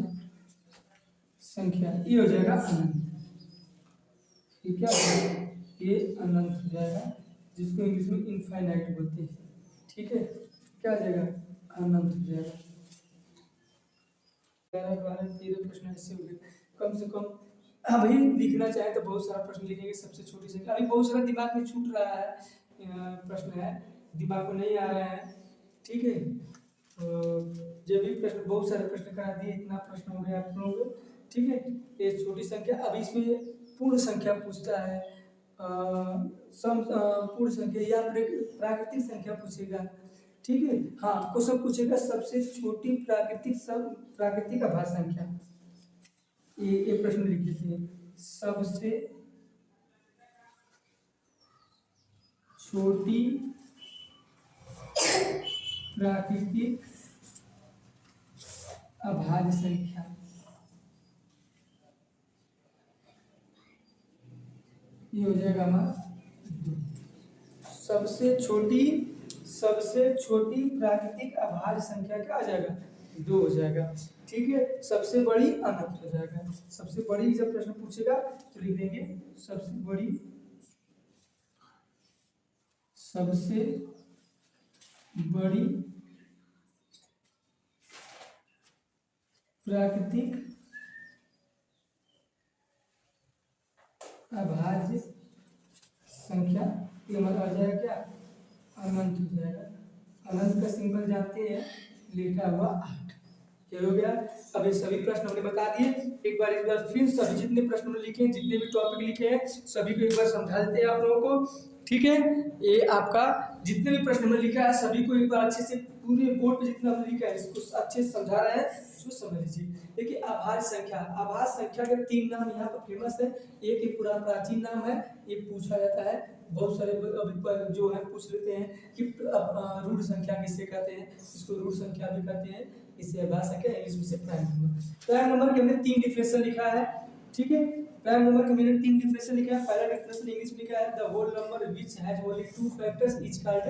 Speaker 1: संख्या ये हो जाएगा अनंत। ये क्या हो जाएगा ये अनंत हो जाएगा, जिसको इंग्लिश में इनफाइनाइट बोलते हैं। ठीक है, क्या हो जाएगा अनंत हो जाएगा। 11, 12, 13 प्रश्न ऐसे हो गए। कम से कम अभी लिखना चाहे तो बहुत सारा प्रश्न लिखेंगे। सबसे छोटी संख्या अभी बहुत सारा दिमाग में छूट रहा है, प्रश्न है दिमाग को नहीं आ रहा है। ठीक है, जब भी प्रश्न बहुत सारे प्रश्न करा दिए, इतना प्रश्न हो गया आप लोग। ठीक है, ये छोटी संख्या। अभी इसमें पूर्ण संख्या पूछता है, पूर्ण संख्या या प्राकृतिक संख्या पूछेगा। ठीक है, हाँ क्वेश्चन पूछेगा सबसे छोटी प्राकृतिक अभाज्य संख्या। ये प्रश्न लिखे थे, सबसे छोटी प्राकृतिक अभाज्य संख्या। ये हो जाएगा हमारा सबसे छोटी प्राकृतिक अभाज्य संख्या क्या आ जाएगा 2 हो जाएगा। ठीक है, सबसे बड़ी अनंत हो जाएगा। सबसे बड़ी जब प्रश्न पूछेगा तो लिख देंगे सबसे बड़ी प्राकृतिक अभाज्य संख्या ये हमारा आ जाएगा क्या अनंत हो जाएगा। अनंत का सिंबल जानते हैं, लिखा हुआ 8। क्या हो गया। अब ये सभी प्रश्न हमने बता दिए। एक बार फिर सभी जितने प्रश्न हमने लिखे हैं, जितने भी टॉपिक लिखे हैं, सभी को एक बार समझा देते हैं आप लोगों को। ठीक है, ये आपका जितने भी प्रश्न हमने लिखा है सभी को एक बार अच्छे से पूरे बोर्ड पे जितना हमने लिखा है इसको अच्छे से समझा रहे हैं, इसको समझ लीजिए। देखिए अभाज्य संख्या के 3 नाम यहाँ पर फेमस है। एक ही पूरा प्राचीन नाम है, ये पूछा जाता है बहुत सारे अभी जो है पूछ लेते हैं कि रूढ़ संख्या किसे कहते हैं, इसको रूढ़ संख्या भी कहते हैं, इसे अभाज्य संख्या इंग्लिश में से प्राइम नंबर। प्राइम नंबर के हमने 3 डिफिनेशन लिखा है। ठीक है, प्राइम नंबर के मैंने 3 डिफिनेशन लिखा है। पहला डिफिनेशन इंग्लिश में लिखा है the whole number which has only 2 factors is called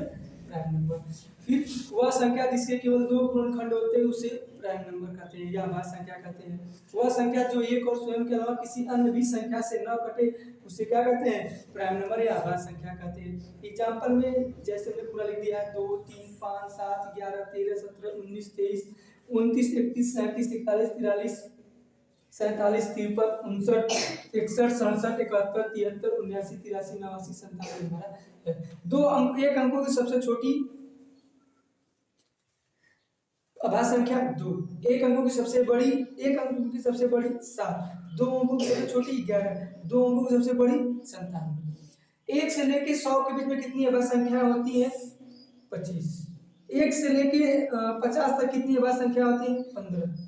Speaker 1: prime number. फिर वह संख्या जिसके केवल 2 पूर्णखंड होते हैं उसे प्राइम नंबर कहते हैं या अभाज्य संख्या कहते हैं। वह संख्या जो एक और स्वयं के अलावा किसी अन्य भी संख्या से न कटे उसे क्या कहते हैं प्राइम नंबर या अभाज्य संख्या कहते हैं। एग्जांपल में जैसे हमने पूरा लिख दिया है 2, 3, 5, 7, 11, 13, 17, 19, 23, 29, 31, 37, 41, 43, 47, 53, 59, 61, 67, 71, 73, 79, 83, 89, 97 हमारा है। 2 अंक, एक अंकों की सबसे छोटी अभाज्य संख्या 2, एक अंकों की सबसे बड़ी 7, 2 अंकों की सबसे छोटी 11, 2 अंकों की सबसे बड़ी 97। 1 से लेके 100 के बीच में कितनी अभाज्य संख्या होती है 25। 1 से लेके 50 तक कितनी अभाज्य संख्या होती है 15।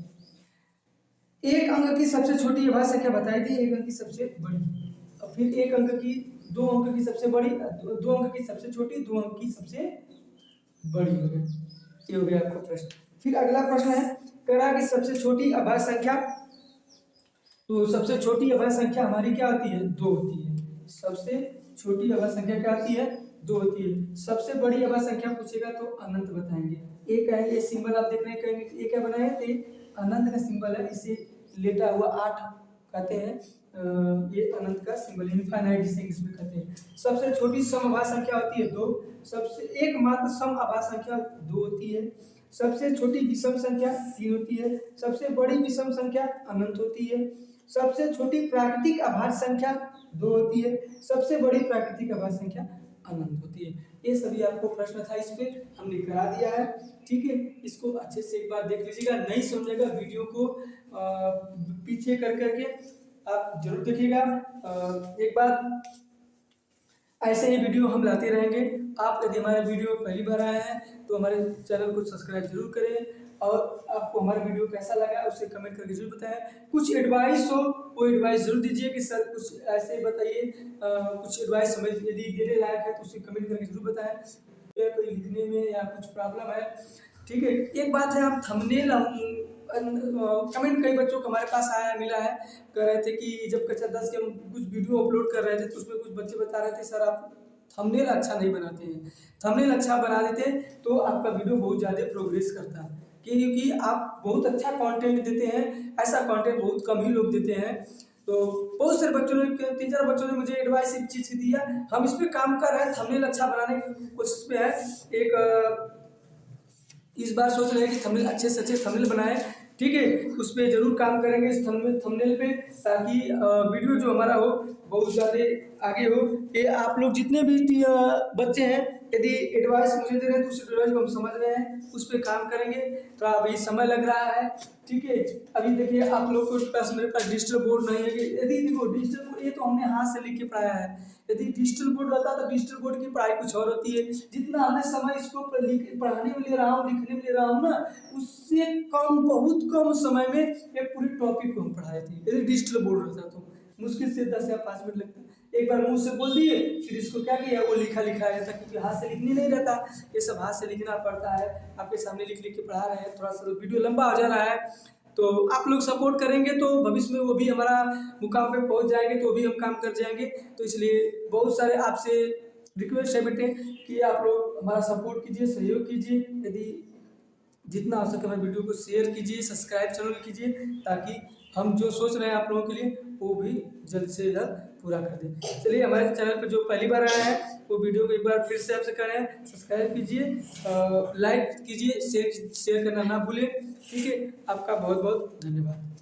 Speaker 1: एक अंक की सबसे छोटी अभाज्य संख्या बताई थी, एक अंक की सबसे बड़ी, और फिर एक अंक की 2 अंक की सबसे बड़ी, 2 अंक की सबसे छोटी, 2 अंक की सबसे बड़ी हो गई। ये हो गया आपका प्रश्न। फिर अगला प्रश्न है करा कि सबसे छोटी अभाज्य संख्या, तो सबसे छोटी अभाज्य संख्या हमारी क्या होती है 2 होती है। सबसे छोटी अभाज्य संख्या क्या होती है 2 होती है। सबसे बड़ी अभाज्य संख्या पूछेगा तो अनंत बताएंगे। एक है ये सिंबल आप देख रहे हैं, कहेंगे ये क्या बनाए थे अनंत का सिंबल है, इसे लेटा हुआ 8 कहते हैं। ये अनंत का सिंबल इनफाइनाइट जिसे इंग्लिश में कहते हैं। सबसे छोटी सम अभाज्य संख्या होती है 2, सबसे एकमात्र सम अभाज्य संख्या 2 होती है। सबसे छोटी विषम संख्या 3 होती है। सबसे बड़ी विषम संख्या अनंत होती है। सबसे छोटी प्राकृतिक अभाज्य संख्या 2 होती है। सबसे बड़ी प्राकृतिक अभाज्य संख्या अनंत होती है। ये सभी आपको प्रश्न था, इस पे हमने करा दिया है। ठीक है, इसको अच्छे से एक बार देख लीजिएगा, नहीं समझेगा वीडियो को पीछे कर करके आप जरूर देखिएगा। एक बार ऐसे ही वीडियो हम लाते रहेंगे। आप यदि हमारे वीडियो पहली बार आए हैं तो हमारे चैनल को सब्सक्राइब जरूर करें और आपको हमारा वीडियो कैसा लगा उसे कमेंट करके जरूर बताएं। कुछ एडवाइस हो वो एडवाइस जरूर दीजिए कि सर कुछ ऐसे बताइए, कुछ एडवाइस समझ यदि देने लायक है तो उसे कमेंट करके जरूर बताएं, या कोई लिखने में या कुछ प्रॉब्लम है। ठीक है, एक बात है, हम थंबनेल कमेंट कई बच्चों को हमारे पास आया मिला है, कह रहे थे कि जब कक्षा 10 के हम कुछ वीडियो अपलोड कर रहे थे तो उसमें कुछ बच्चे बता रहे थे सर आप थंबनेल अच्छा नहीं बनाते हैं, थंबनेल अच्छा बना देते तो आपका वीडियो बहुत ज़्यादा प्रोग्रेस करता है, क्योंकि आप बहुत अच्छा कंटेंट देते हैं, ऐसा कंटेंट बहुत कम ही लोग देते हैं। तो बहुत सारे बच्चों ने 3-4 बच्चों ने मुझे एडवाइस इस चीज़ की दिया, हम इस पे काम कर रहे हैं, थंबनेल अच्छा बनाने की कोशिश पे है। एक इस बार सोच रहे हैं कि थंबनेल अच्छे से अच्छे थंबनेल बनाएं, ठीक है, उस पर जरूर काम करेंगे इस थंबनेल पे, ताकि वीडियो जो हमारा हो बहुत ज़्यादा आगे हो। ये आप लोग जितने भी बच्चे हैं यदि एडवाइस मुझे दे रहे हैं तो उस एडवाइस को हम समझ रहे हैं, उस पर काम करेंगे, तो अभी समय लग रहा है। ठीक है, अभी देखिए आप लोग के पास मेरे पास डिजिटल बोर्ड नहीं है, कि यदि देखो डिजिटल बोर्ड ये तो हमने हाथ से लिख के पढ़ाया है, यदि डिजिटल बोर्ड रहता तो डिजिटल बोर्ड की पढ़ाई कुछ और होती है, जितना हमने समय इसको पढ़ाने में ले रहा हूँ, लिखने में ले रहा हूँ ना, उससे कम, बहुत कम समय में ये पूरी टॉपिक को हम पढ़ाए थे। यदि डिजिटल बोर्ड रहता तो मुश्किल से 10 या 5 मिनट लगता, एक बार मुंह से बोल दिए, फिर इसको क्या किया वो लिखा रहता, क्योंकि हाथ से लिखनी नहीं रहता, ये सब हाथ से लिखना पड़ता है। आपके सामने लिख लिख के पढ़ा रहे हैं, थोड़ा सा वीडियो लंबा हो जा रहा है, तो आप लोग सपोर्ट करेंगे तो भविष्य में वो भी हमारा मुकाम पे पहुंच जाएंगे, तो भी हम काम कर जाएंगे। तो इसलिए बहुत सारे आपसे रिक्वेस्ट है बेटे कि आप लोग हमारा सपोर्ट कीजिए, सहयोग कीजिए, यदि जितना हो सके हमारे वीडियो को शेयर कीजिए, सब्सक्राइब चैनल कीजिए, ताकि हम जो सोच रहे हैं आप लोगों के लिए वो भी जल्द से जल्द पूरा कर दें। चलिए, हमारे चैनल पर जो पहली बार आया है वो वीडियो को एक बार फिर से आपसे करें, सब्सक्राइब कीजिए, लाइक कीजिए, शेयर करना ना भूलें। ठीक है, आपका बहुत बहुत धन्यवाद।